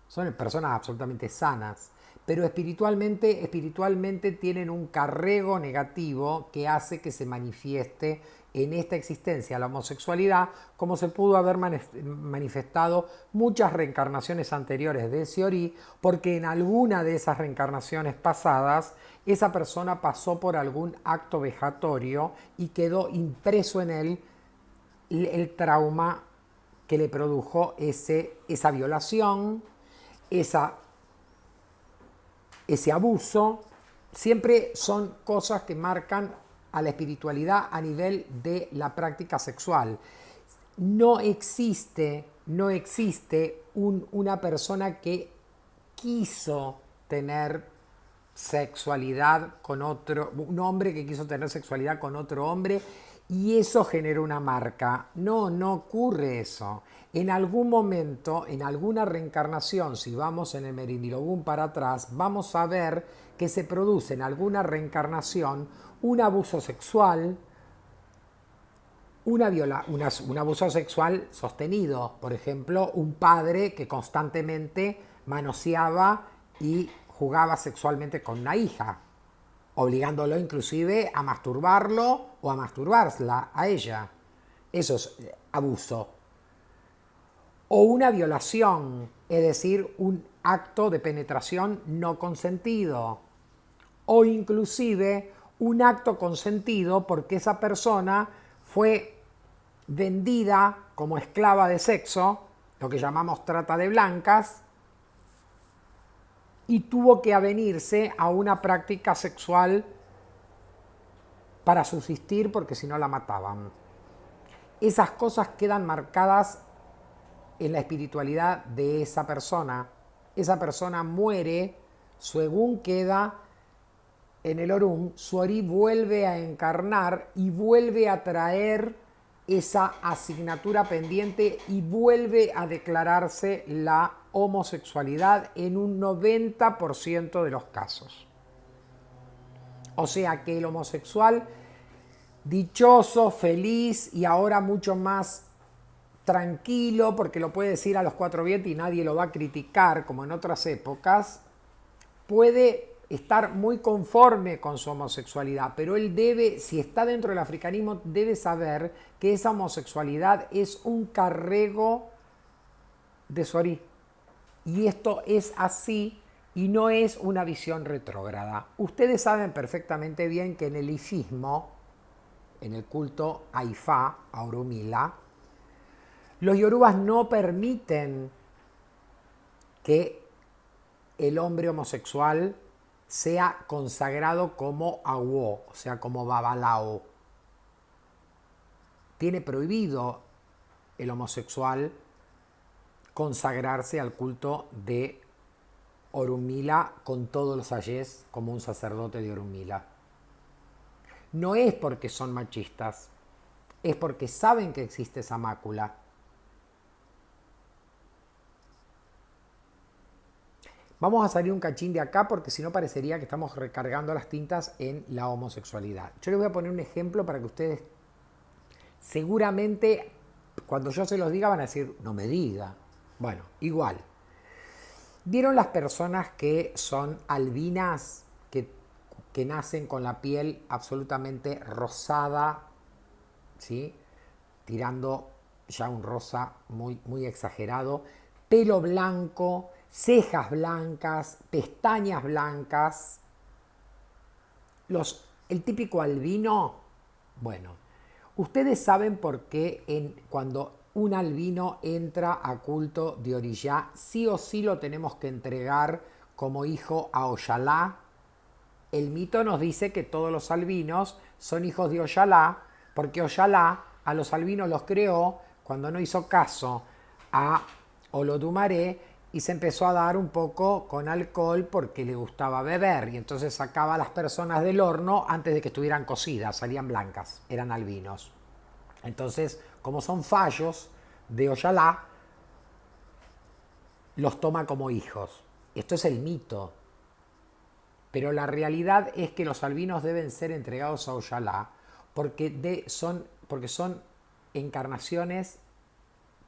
S1: son personas absolutamente sanas, pero espiritualmente tienen un carrego negativo que hace que se manifieste en esta existencia la homosexualidad, como se pudo haber manifestado muchas reencarnaciones anteriores de ese Ori, porque en alguna de esas reencarnaciones pasadas esa persona pasó por algún acto vejatorio y quedó impreso en él el trauma que le produjo esa violación, ese abuso. Siempre son cosas que marcan a la espiritualidad a nivel de la práctica sexual. No existe una persona que quiso tener sexualidad con otro, un hombre que quiso tener sexualidad con otro hombre y eso generó una marca. No ocurre eso. En algún momento, en alguna reencarnación, si vamos en el Merindilogun para atrás, vamos a ver que se produce en alguna reencarnación un abuso sexual, un abuso sexual sostenido. Por ejemplo, un padre que constantemente manoseaba y jugaba sexualmente con una hija, obligándolo inclusive a masturbarlo o a masturbarla a ella. Eso es abuso. O una violación, es decir, un acto de penetración no consentido. O inclusive un acto consentido porque esa persona fue vendida como esclava de sexo, lo que llamamos trata de blancas, y tuvo que avenirse a una práctica sexual para subsistir porque si no la mataban. Esas cosas quedan marcadas en la espiritualidad de esa persona. Esa persona muere, según queda en el Orun, su Ori vuelve a encarnar y vuelve a traer esa asignatura pendiente y vuelve a declararse la homosexualidad en un 90% de los casos. O sea que el homosexual dichoso, feliz y ahora mucho más tranquilo, porque lo puede decir a los cuatro vientos y nadie lo va a criticar como en otras épocas, puede estar muy conforme con su homosexualidad, pero él debe, si está dentro del africanismo, debe saber que esa homosexualidad es un carrego de su Ori. Y esto es así y no es una visión retrógrada. Ustedes saben perfectamente bien que en el ifismo, en el culto a Ifá, a Orunmila, los yorubas no permiten que el hombre homosexual sea consagrado como awo, o sea, como babalao. Tiene prohibido el homosexual consagrarse al culto de Orunmila con todos los ayés como un sacerdote de Orunmila. No es porque son machistas, es porque saben que existe esa mácula. Vamos a salir un cachín de acá porque si no parecería que estamos recargando las tintas en la homosexualidad. Yo les voy a poner un ejemplo para que ustedes seguramente cuando yo se los diga van a decir, no me diga. Bueno, igual. ¿Vieron las personas que son albinas, que nacen con la piel absolutamente rosada, ¿sí? Tirando ya un rosa muy, muy exagerado, pelo blanco, cejas blancas, pestañas blancas? El típico albino, bueno, ustedes saben por qué cuando un albino entra a culto de Oriyá, sí o sí lo tenemos que entregar como hijo a Oyalá. El mito nos dice que todos los albinos son hijos de Oyalá, porque Oyalá a los albinos los creó cuando no hizo caso a Olodumare y se empezó a dar un poco con alcohol porque le gustaba beber, y entonces sacaba a las personas del horno antes de que estuvieran cocidas, salían blancas, eran albinos. Entonces, como son fallos de Oyalá, los toma como hijos. Esto es el mito. Pero la realidad es que los albinos deben ser entregados a Oyalá porque son encarnaciones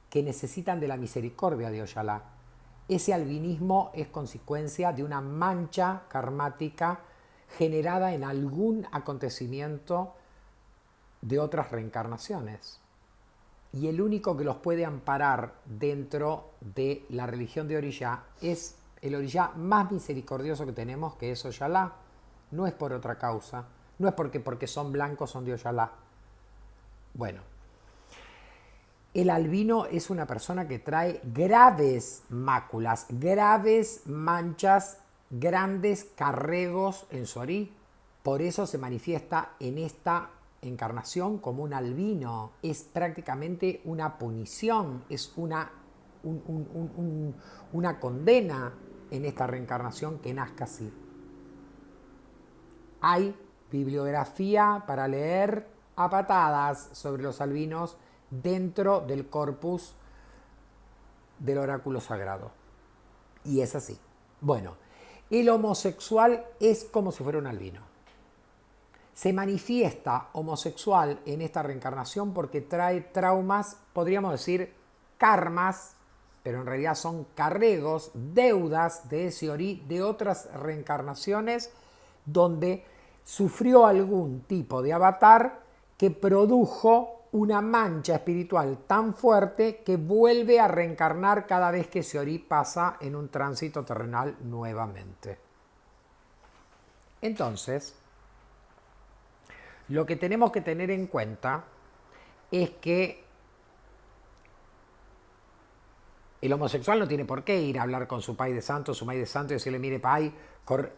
S1: que necesitan de la misericordia de Oyalá. Ese albinismo es consecuencia de una mancha karmática generada en algún acontecimiento de otras reencarnaciones. Y el único que los puede amparar dentro de la religión de Oriyá es el Oriyá más misericordioso que tenemos, que es Oyalá. No es por otra causa, no es porque son blancos son de Oyalá. Bueno, el albino es una persona que trae graves máculas, graves manchas, grandes carregos en su orí. Por eso se manifiesta en esta encarnación como un albino. Es prácticamente una punición, es una condena en esta reencarnación que nazca así. Hay bibliografía para leer a patadas sobre los albinos dentro del corpus del oráculo sagrado. Y es así. Bueno, el homosexual es como si fuera un albino. Se manifiesta homosexual en esta reencarnación porque trae traumas, podríamos decir karmas, pero en realidad son carregos, deudas de ese orí de otras reencarnaciones donde sufrió algún tipo de avatar que produjo una mancha espiritual tan fuerte que vuelve a reencarnar cada vez que ese orí pasa en un tránsito terrenal nuevamente. Entonces, lo que tenemos que tener en cuenta es que el homosexual no tiene por qué ir a hablar con su pai de santo, su mai de santo y decirle, mire pai,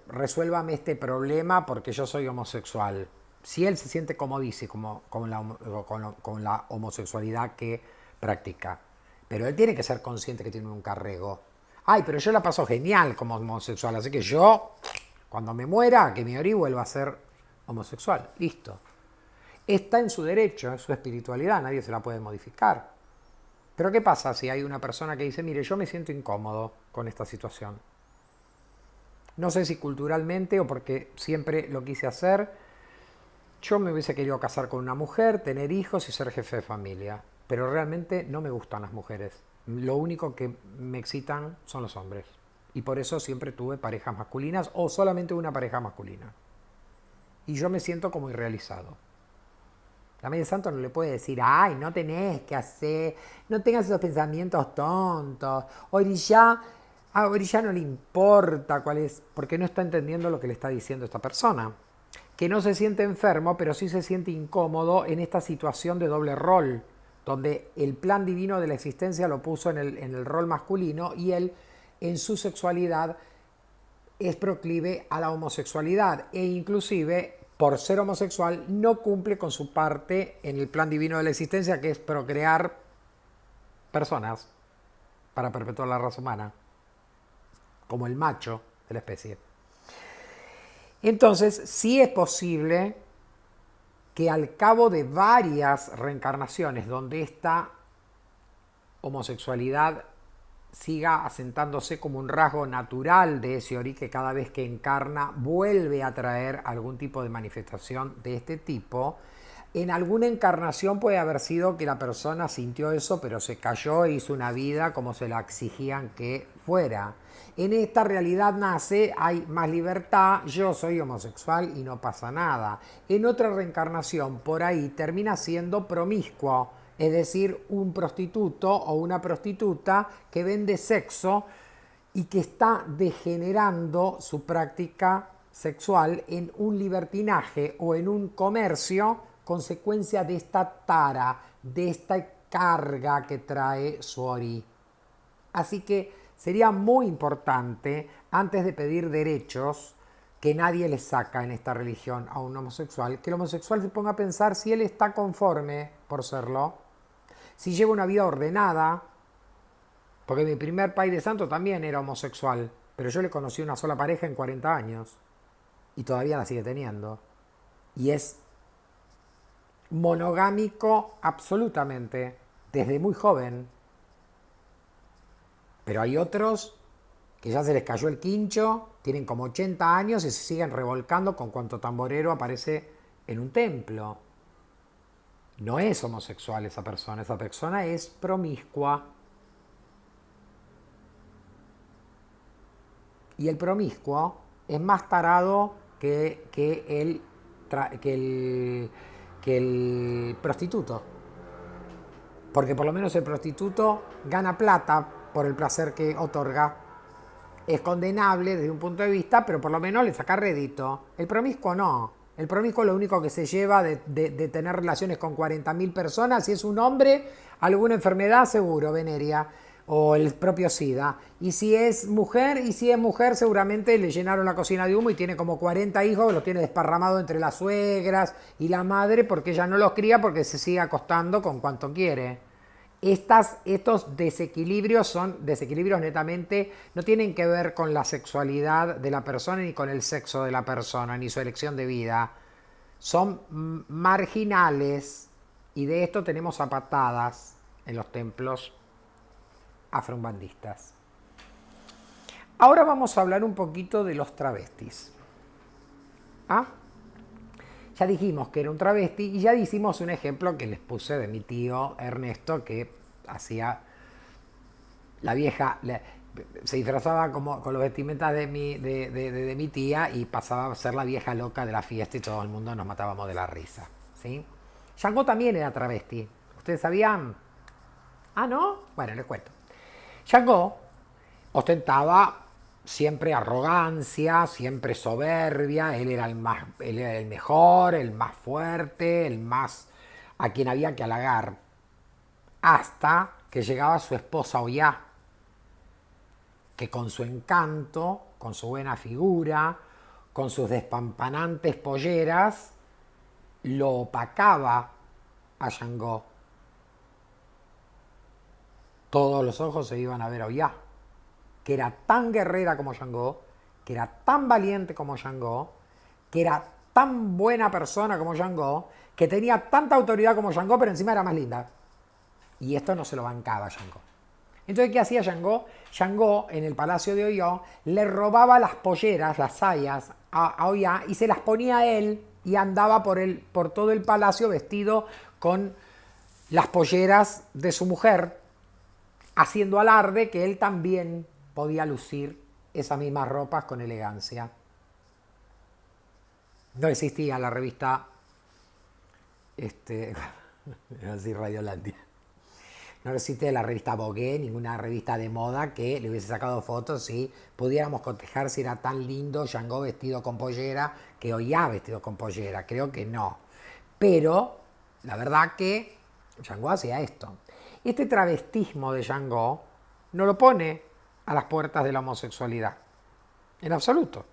S1: resuélvame este problema porque yo soy homosexual. Si él se siente comodísimo con la homosexualidad que practica. Pero él tiene que ser consciente que tiene un carrego. Ay, pero yo la paso genial como homosexual, así que yo, cuando me muera, que mi orí vuelva a ser homosexual. Listo. Está en su derecho, es su espiritualidad, nadie se la puede modificar. Pero ¿qué pasa si hay una persona que dice, mire, yo me siento incómodo con esta situación? No sé si culturalmente o porque siempre lo quise hacer. Yo me hubiese querido casar con una mujer, tener hijos y ser jefe de familia. Pero realmente no me gustan las mujeres. Lo único que me excitan son los hombres. Y por eso siempre tuve parejas masculinas o solamente una pareja masculina. Y yo me siento como irrealizado. La Madre Santo no le puede decir, ay, no tenés que hacer, no tengas esos pensamientos tontos. Oriyá, a Oriyá no le importa cuál es, porque no está entendiendo lo que le está diciendo esta persona. Que no se siente enfermo, pero sí se siente incómodo en esta situación de doble rol, donde el plan divino de la existencia lo puso en el rol masculino y él, en su sexualidad, es proclive a la homosexualidad e inclusive, por ser homosexual, no cumple con su parte en el plan divino de la existencia, que es procrear personas para perpetuar la raza humana, como el macho de la especie. Entonces, sí es posible que al cabo de varias reencarnaciones donde esta homosexualidad siga asentándose como un rasgo natural de ese orí que cada vez que encarna vuelve a traer algún tipo de manifestación de este tipo, En alguna encarnación puede haber sido que la persona sintió eso, pero se cayó e hizo una vida como se la exigían que fuera. En esta realidad nace, hay más libertad, yo soy homosexual y no pasa nada. En otra reencarnación, por ahí, termina siendo promiscuo, es decir, un prostituto o una prostituta que vende sexo y que está degenerando su práctica sexual en un libertinaje o en un comercio, consecuencia de esta tara, de esta carga que trae su ori. Así que sería muy importante, antes de pedir derechos que nadie le saca en esta religión a un homosexual, que el homosexual se ponga a pensar si él está conforme por serlo, si lleva una vida ordenada, porque mi primer pai de santo también era homosexual, pero yo le conocí una sola pareja en 40 años y todavía la sigue teniendo. Y es monogámico absolutamente, desde muy joven. Pero hay otros que ya se les cayó el quincho, tienen como 80 años y se siguen revolcando con cuanto tamborero aparece en un templo. No es homosexual esa persona es promiscua. Y el promiscuo es más tarado que el prostituto. Porque por lo menos el prostituto gana plata por el placer que otorga. Es condenable desde un punto de vista, pero por lo menos le saca rédito. El promiscuo no. El promiscuo lo único que se lleva de tener relaciones con 40.000 personas, si es un hombre, alguna enfermedad seguro, veneria, o el propio SIDA. Y si es mujer, seguramente le llenaron la cocina de humo y tiene como 40 hijos, los tiene desparramados entre las suegras y la madre porque ella no los cría porque se sigue acostando con cuanto quiere. Estos desequilibrios son desequilibrios netamente, no tienen que ver con la sexualidad de la persona ni con el sexo de la persona, ni su elección de vida. Son marginales y de esto tenemos a patadas en los templos afroumbandistas. Ahora vamos a hablar un poquito de los travestis. ¿Ah? Ya dijimos que era un travesti y ya hicimos un ejemplo que les puse de mi tío Ernesto que hacía la vieja, se disfrazaba como con los vestimentas de mi tía y pasaba a ser la vieja loca de la fiesta y todo el mundo nos matábamos de la risa. ¿Sí? Shango también era travesti. ¿Ustedes sabían? Ah, ¿no? Bueno, les cuento. Shango ostentaba siempre arrogancia, siempre soberbia, él era el mejor, el más fuerte, el más a quien había que halagar. Hasta que llegaba su esposa Oya, que con su encanto, con su buena figura, con sus despampanantes polleras, lo opacaba a Shango. Todos los ojos se iban a ver a Oya, que era tan guerrera como Shango, que era tan valiente como Shango, que era tan buena persona como Shango, que tenía tanta autoridad como Shango, pero encima era más linda. Y esto no se lo bancaba Shango. Entonces, ¿qué hacía Shango? Shango, en el palacio de Oya, le robaba las polleras, las sayas, a Oya y se las ponía a él y andaba por todo el palacio vestido con las polleras de su mujer, haciendo alarde que él también podía lucir esas mismas ropas con elegancia. No existía la revista así Radiolandia. No existía la revista Vogue, ninguna revista de moda que le hubiese sacado fotos y pudiéramos cotejar si era tan lindo Shango vestido con pollera que Oya vestido con pollera. Creo que no. Pero la verdad que Shango hacía esto. Este travestismo de Shango no lo pone a las puertas de la homosexualidad. En absoluto.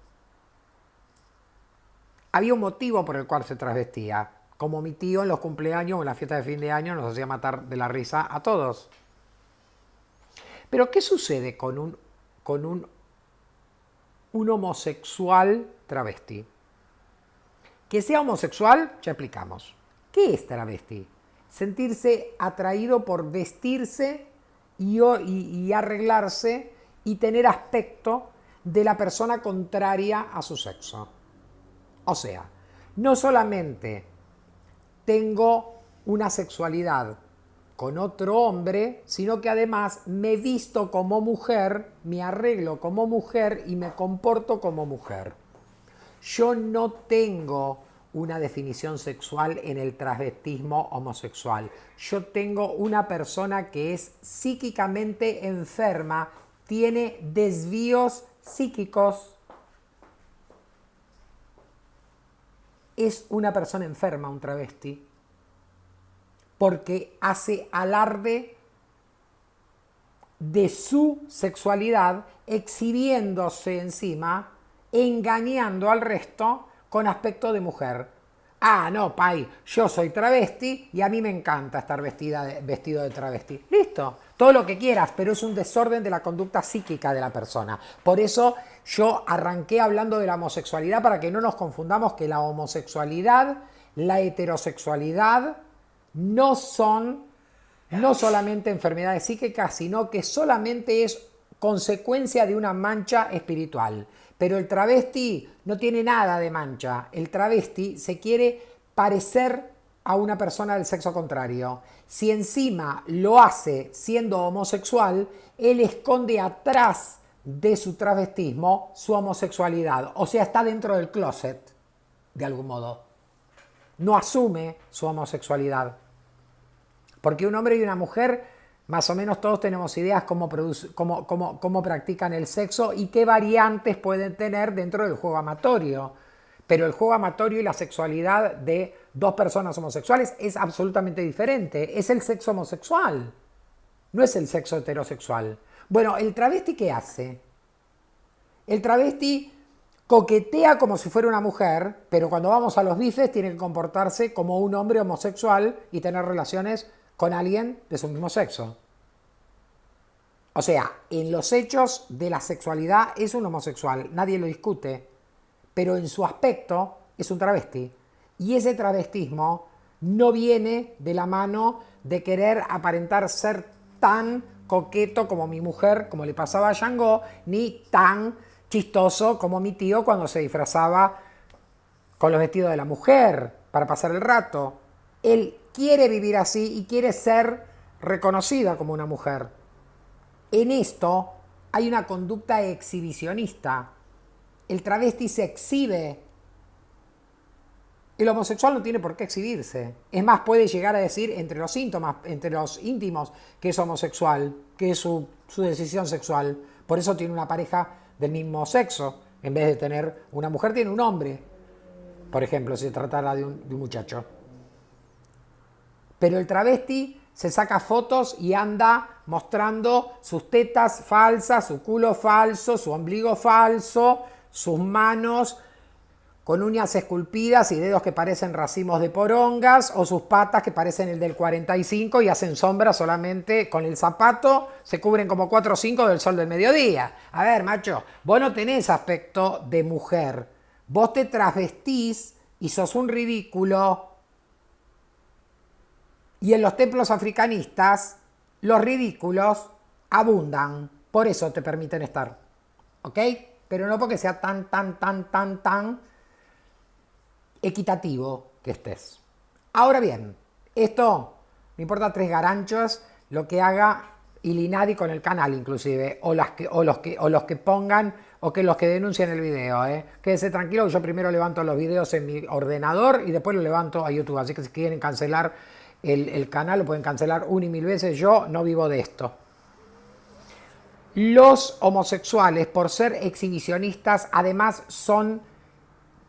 S1: Había un motivo por el cual se travestía. Como mi tío en los cumpleaños o en la fiesta de fin de año nos hacía matar de la risa a todos. Pero ¿qué sucede con un homosexual travesti? Que sea homosexual, ya explicamos. ¿Qué es travesti? Sentirse atraído por vestirse y arreglarse y tener aspecto de la persona contraria a su sexo. O sea, no solamente tengo una sexualidad con otro hombre, sino que además me visto como mujer, me arreglo como mujer y me comporto como mujer. Yo no tengo una definición sexual en el transvestismo homosexual. Yo tengo una persona que es psíquicamente enferma, tiene desvíos psíquicos. Es una persona enferma, un travesti, porque hace alarde de su sexualidad, exhibiéndose encima, engañando al resto con aspecto de mujer. Ah, no, Pai, yo soy travesti y a mí me encanta estar vestido de travesti. Listo, todo lo que quieras, pero es un desorden de la conducta psíquica de la persona. Por eso yo arranqué hablando de la homosexualidad para que no nos confundamos que la homosexualidad, la heterosexualidad no son no solamente enfermedades psíquicas, sino que solamente es consecuencia de una mancha espiritual. Pero el travesti no tiene nada de mancha. El travesti se quiere parecer a una persona del sexo contrario. Si encima lo hace siendo homosexual, él esconde atrás de su travestismo su homosexualidad. O sea, está dentro del closet, de algún modo. No asume su homosexualidad. Porque un hombre y una mujer, más o menos todos tenemos ideas cómo practican el sexo y qué variantes pueden tener dentro del juego amatorio. Pero el juego amatorio y la sexualidad de dos personas homosexuales es absolutamente diferente. Es el sexo homosexual, no es el sexo heterosexual. Bueno, ¿el travesti qué hace? El travesti coquetea como si fuera una mujer, pero cuando vamos a los bifes tiene que comportarse como un hombre homosexual y tener relaciones con alguien de su mismo sexo. O sea, en los hechos de la sexualidad es un homosexual, nadie lo discute, pero en su aspecto es un travesti. Y ese travestismo no viene de la mano de querer aparentar ser tan coqueto como mi mujer, como le pasaba a Shango, ni tan chistoso como mi tío cuando se disfrazaba con los vestidos de la mujer para pasar el rato. Él quiere vivir así y quiere ser reconocida como una mujer. En esto hay una conducta exhibicionista. El travesti se exhibe. El homosexual no tiene por qué exhibirse. Es más, puede llegar a decir entre los íntimos que es homosexual, que es su decisión sexual. Por eso tiene una pareja del mismo sexo. En vez de tener una mujer, tiene un hombre. Por ejemplo, si se tratara de un muchacho. Pero el travesti se saca fotos y anda mostrando sus tetas falsas, su culo falso, su ombligo falso, sus manos con uñas esculpidas y dedos que parecen racimos de porongas, o sus patas que parecen el del 45 y hacen sombra solamente con el zapato, se cubren como 4 o 5 del sol del mediodía. A ver, macho, vos no tenés aspecto de mujer, vos te transvestís y sos un ridículo. Y en los templos africanistas, los ridículos abundan. Por eso te permiten estar. ¿Ok? Pero no porque sea tan equitativo que estés. Ahora bien, esto me importa 3 garanchos lo que haga Ilinadi con el canal inclusive, o los que pongan, o que los que denuncien el video. Quédese tranquilo que yo primero levanto los videos en mi ordenador y después los levanto a YouTube. Así que si quieren cancelar el canal lo pueden cancelar 1 y 1000 veces. Yo no vivo de esto. Los homosexuales, por ser exhibicionistas, además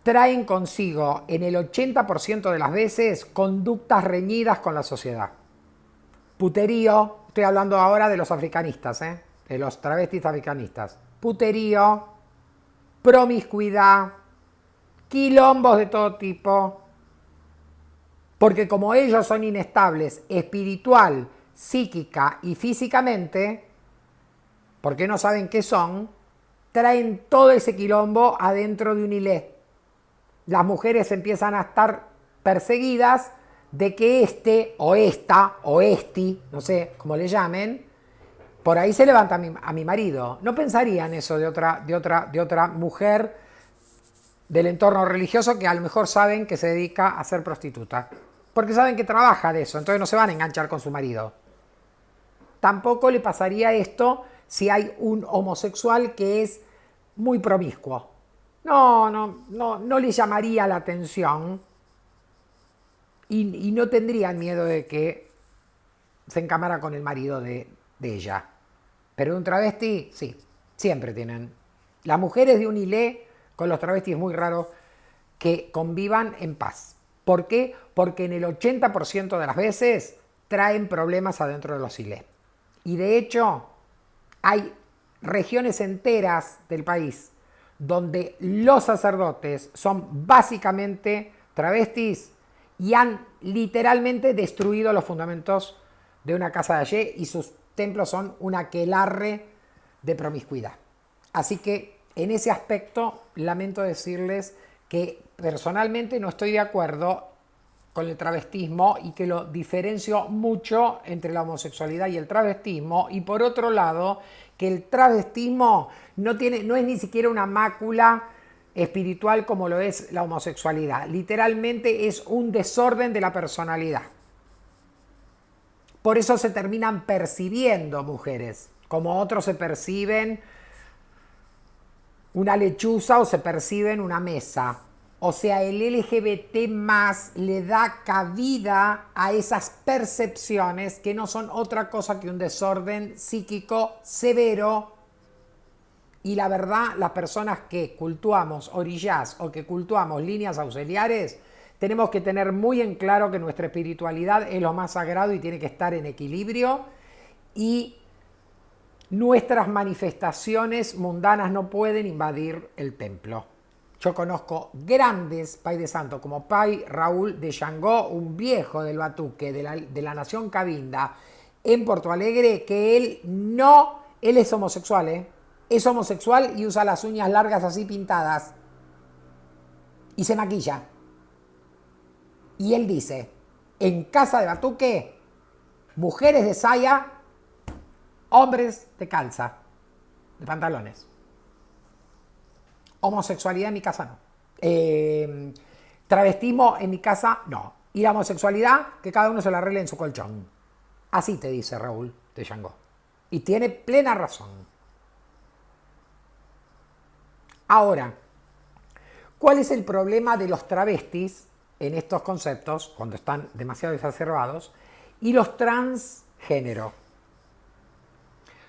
S1: traen consigo en el 80% de las veces conductas reñidas con la sociedad. Puterío, estoy hablando ahora de los africanistas, de los travestis africanistas. Puterío, promiscuidad, quilombos de todo tipo. Porque como ellos son inestables espiritual, psíquica y físicamente, porque no saben qué son, traen todo ese quilombo adentro de un hilé. Las mujeres empiezan a estar perseguidas de que este o esta o esti, no sé cómo le llamen, por ahí se levanta a mi marido. No pensarían eso de otra mujer del entorno religioso que a lo mejor saben que se dedica a ser prostituta. porque saben que trabaja de eso, entonces no se van a enganchar con su marido. Tampoco le pasaría esto si hay un homosexual que es muy promiscuo. No le llamaría la atención y no tendrían miedo de que se encamara con el marido de ella. Pero un travesti, sí, siempre tienen. Las mujeres de un ILE con los travestis es muy raro que convivan en paz. ¿Por qué? Porque en el 80% de las veces traen problemas adentro de los ILE. Y de hecho, hay regiones enteras del país donde los sacerdotes son básicamente travestis y han literalmente destruido los fundamentos de una casa de allí y sus templos son un aquelarre de promiscuidad. Así que en ese aspecto lamento decirles que personalmente no estoy de acuerdo con el travestismo y que lo diferencio mucho entre la homosexualidad y el travestismo, y por otro lado que el travestismo no es ni siquiera una mácula espiritual como lo es la homosexualidad. Literalmente es un desorden de la personalidad. Por eso se terminan percibiendo mujeres, como otros se perciben una lechuza o se perciben una mesa. O sea, el LGBT más le da cabida a esas percepciones que no son otra cosa que un desorden psíquico severo. Y la verdad, las personas que cultuamos orillás o que cultuamos líneas auxiliares, tenemos que tener muy en claro que nuestra espiritualidad es lo más sagrado y tiene que estar en equilibrio, y nuestras manifestaciones mundanas no pueden invadir el templo. Yo conozco grandes Pai de Santo como Pai Raúl de Yangó, un viejo del Batuque, de la nación Cabinda, en Porto Alegre, que él es homosexual, es homosexual y usa las uñas largas así pintadas y se maquilla. Y él dice, en casa de Batuque, mujeres de saya, hombres de calza, de pantalones. Homosexualidad en mi casa no. Travestismo en mi casa no. Y la homosexualidad, que cada uno se la arregle en su colchón. Así te dice Raúl de Yangó. Y tiene plena razón. Ahora, ¿cuál es el problema de los travestis en estos conceptos, cuando están demasiado exacerbados, y los transgénero?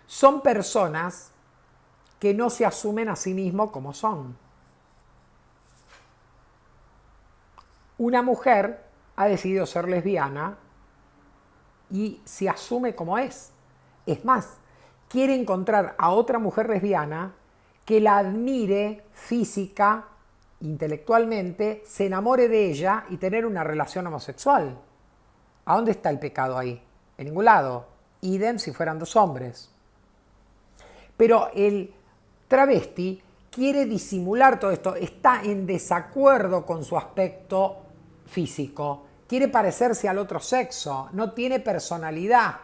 S1: Son personas que no se asumen a sí mismos como son. Una mujer ha decidido ser lesbiana y se asume como es. Es más, quiere encontrar a otra mujer lesbiana que la admire física, intelectualmente, se enamore de ella y tener una relación homosexual. ¿A dónde está el pecado ahí? En ningún lado. Idem si fueran dos hombres. Pero el travesti quiere disimular todo esto, está en desacuerdo con su aspecto físico, quiere parecerse al otro sexo, no tiene personalidad,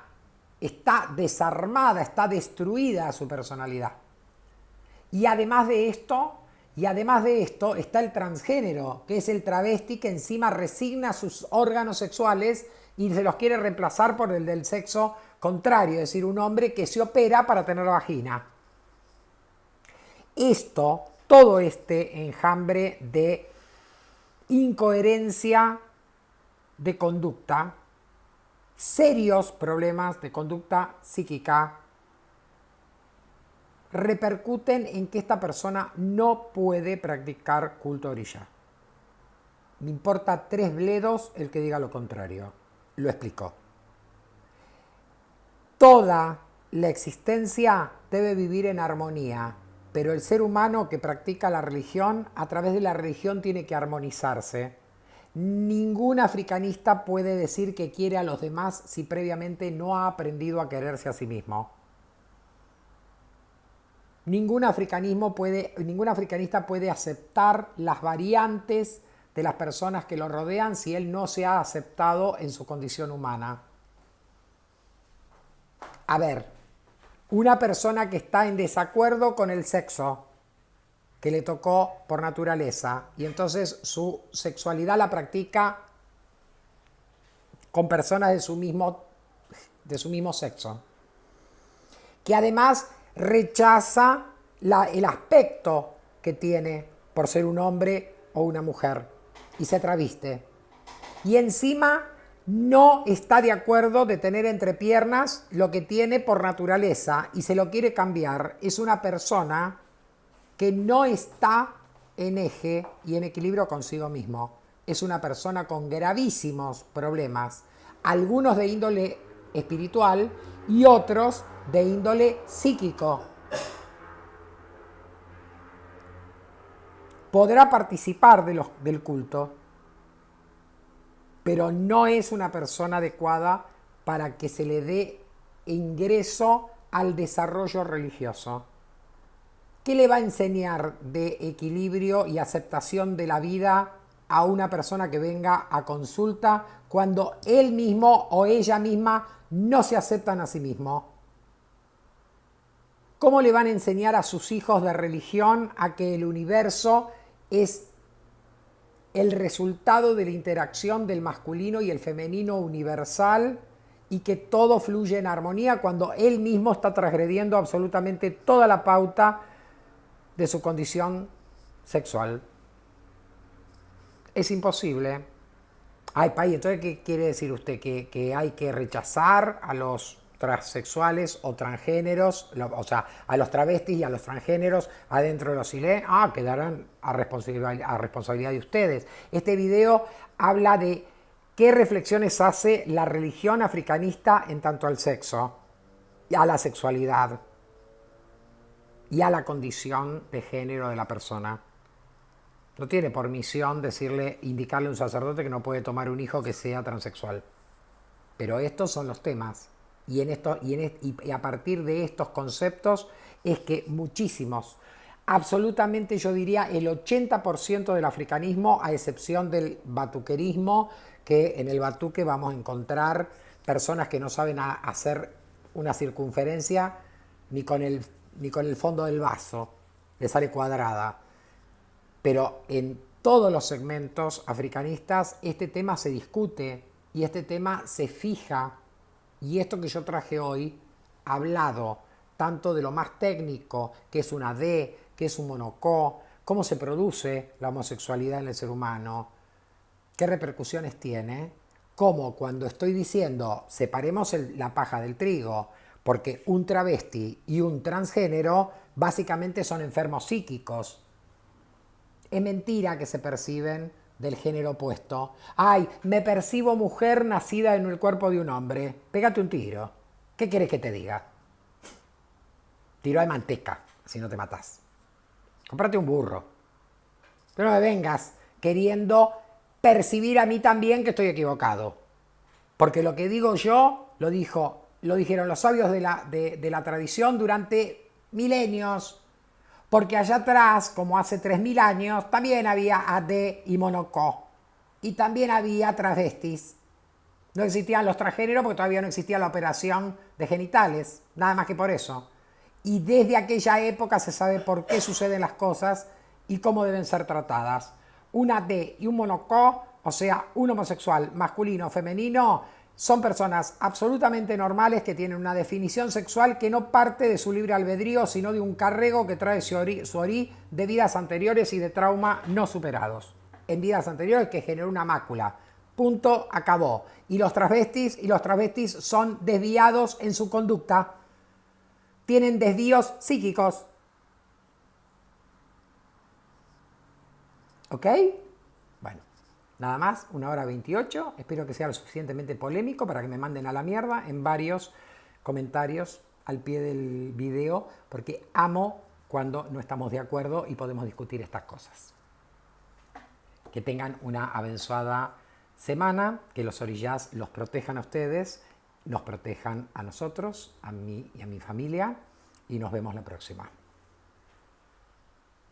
S1: está desarmada, está destruida su personalidad. Y además de esto está el transgénero, que es el travesti que encima resigna sus órganos sexuales y se los quiere reemplazar por el del sexo contrario, es decir, un hombre que se opera para tener vagina. Todo este enjambre de incoherencia de conducta, serios problemas de conducta psíquica, repercuten en que esta persona no puede practicar culto a orilla. Me importa 3 bledos el que diga lo contrario. Lo explico. Toda la existencia debe vivir en armonía, pero el ser humano que practica la religión, a través de la religión tiene que armonizarse. Ningún africanista puede decir que quiere a los demás si previamente no ha aprendido a quererse a sí mismo. Ningún africanista puede aceptar las variantes de las personas que lo rodean si él no se ha aceptado en su condición humana. A ver, una persona que está en desacuerdo con el sexo que le tocó por naturaleza y entonces su sexualidad la practica con personas de su mismo sexo, que además rechaza el aspecto que tiene por ser un hombre o una mujer y se traviste. Y encima no está de acuerdo de tener entre piernas lo que tiene por naturaleza y se lo quiere cambiar. Es una persona que no está en eje y en equilibrio consigo mismo. Es una persona con gravísimos problemas, algunos de índole espiritual y otros de índole psíquico. Podrá participar del culto, pero no es una persona adecuada para que se le dé ingreso al desarrollo religioso. ¿Qué le va a enseñar de equilibrio y aceptación de la vida a una persona que venga a consulta cuando él mismo o ella misma no se aceptan a sí mismo? ¿Cómo le van a enseñar a sus hijos de religión a que el universo es el resultado de la interacción del masculino y el femenino universal y que todo fluye en armonía cuando él mismo está transgrediendo absolutamente toda la pauta de su condición sexual? Es imposible. Ay, Pai, entonces, ¿qué quiere decir usted? ¿Que hay que rechazar a los transexuales o transgéneros, o sea, a los travestis y a los transgéneros adentro de los ILE? Quedarán a responsabilidad de ustedes. Este video habla de qué reflexiones hace la religión africanista en tanto al sexo, y a la sexualidad y a la condición de género de la persona. No tiene por misión indicarle a un sacerdote que no puede tomar un hijo que sea transexual. Pero estos son los temas. Y a partir de estos conceptos es que muchísimos, absolutamente yo diría el 80% del africanismo, a excepción del batuquerismo, que en el batuque vamos a encontrar personas que no saben hacer una circunferencia ni con el fondo del vaso, le sale cuadrada. Pero en todos los segmentos africanistas este tema se discute y este tema se fija. Y esto que yo traje hoy, hablado tanto de lo más técnico, que es una D, que es un monocó, cómo se produce la homosexualidad en el ser humano, qué repercusiones tiene, cómo cuando estoy diciendo separemos la paja del trigo, porque un travesti y un transgénero básicamente son enfermos psíquicos. Es mentira que se perciben del género opuesto. Ay, me percibo mujer nacida en el cuerpo de un hombre. Pégate un tiro. ¿Qué quieres que te diga? Tiro de manteca, si no te matás. Cómprate un burro. Pero no me vengas queriendo percibir a mí también que estoy equivocado. Porque lo que digo yo, lo dijeron los sabios de la tradición durante milenios. Porque allá atrás, como hace 3000 años, también había AD y monocó. Y también había travestis. No existían los transgéneros porque todavía no existía la operación de genitales. Nada más que por eso. Y desde aquella época se sabe por qué suceden las cosas y cómo deben ser tratadas. Un AD y un monocó, o sea, un homosexual masculino o femenino, son personas absolutamente normales que tienen una definición sexual que no parte de su libre albedrío, sino de un carrego que trae su orí de vidas anteriores y de trauma no superados. En vidas anteriores que generó una mácula. Punto, acabó. Y los travestis son desviados en su conducta. Tienen desvíos psíquicos. ¿Ok? Bueno. Nada más, 1:28. Espero que sea lo suficientemente polémico para que me manden a la mierda en varios comentarios al pie del video, porque amo cuando no estamos de acuerdo y podemos discutir estas cosas. Que tengan una abençoada semana, que los orillás los protejan a ustedes, nos protejan a nosotros, a mí y a mi familia, y nos vemos la próxima.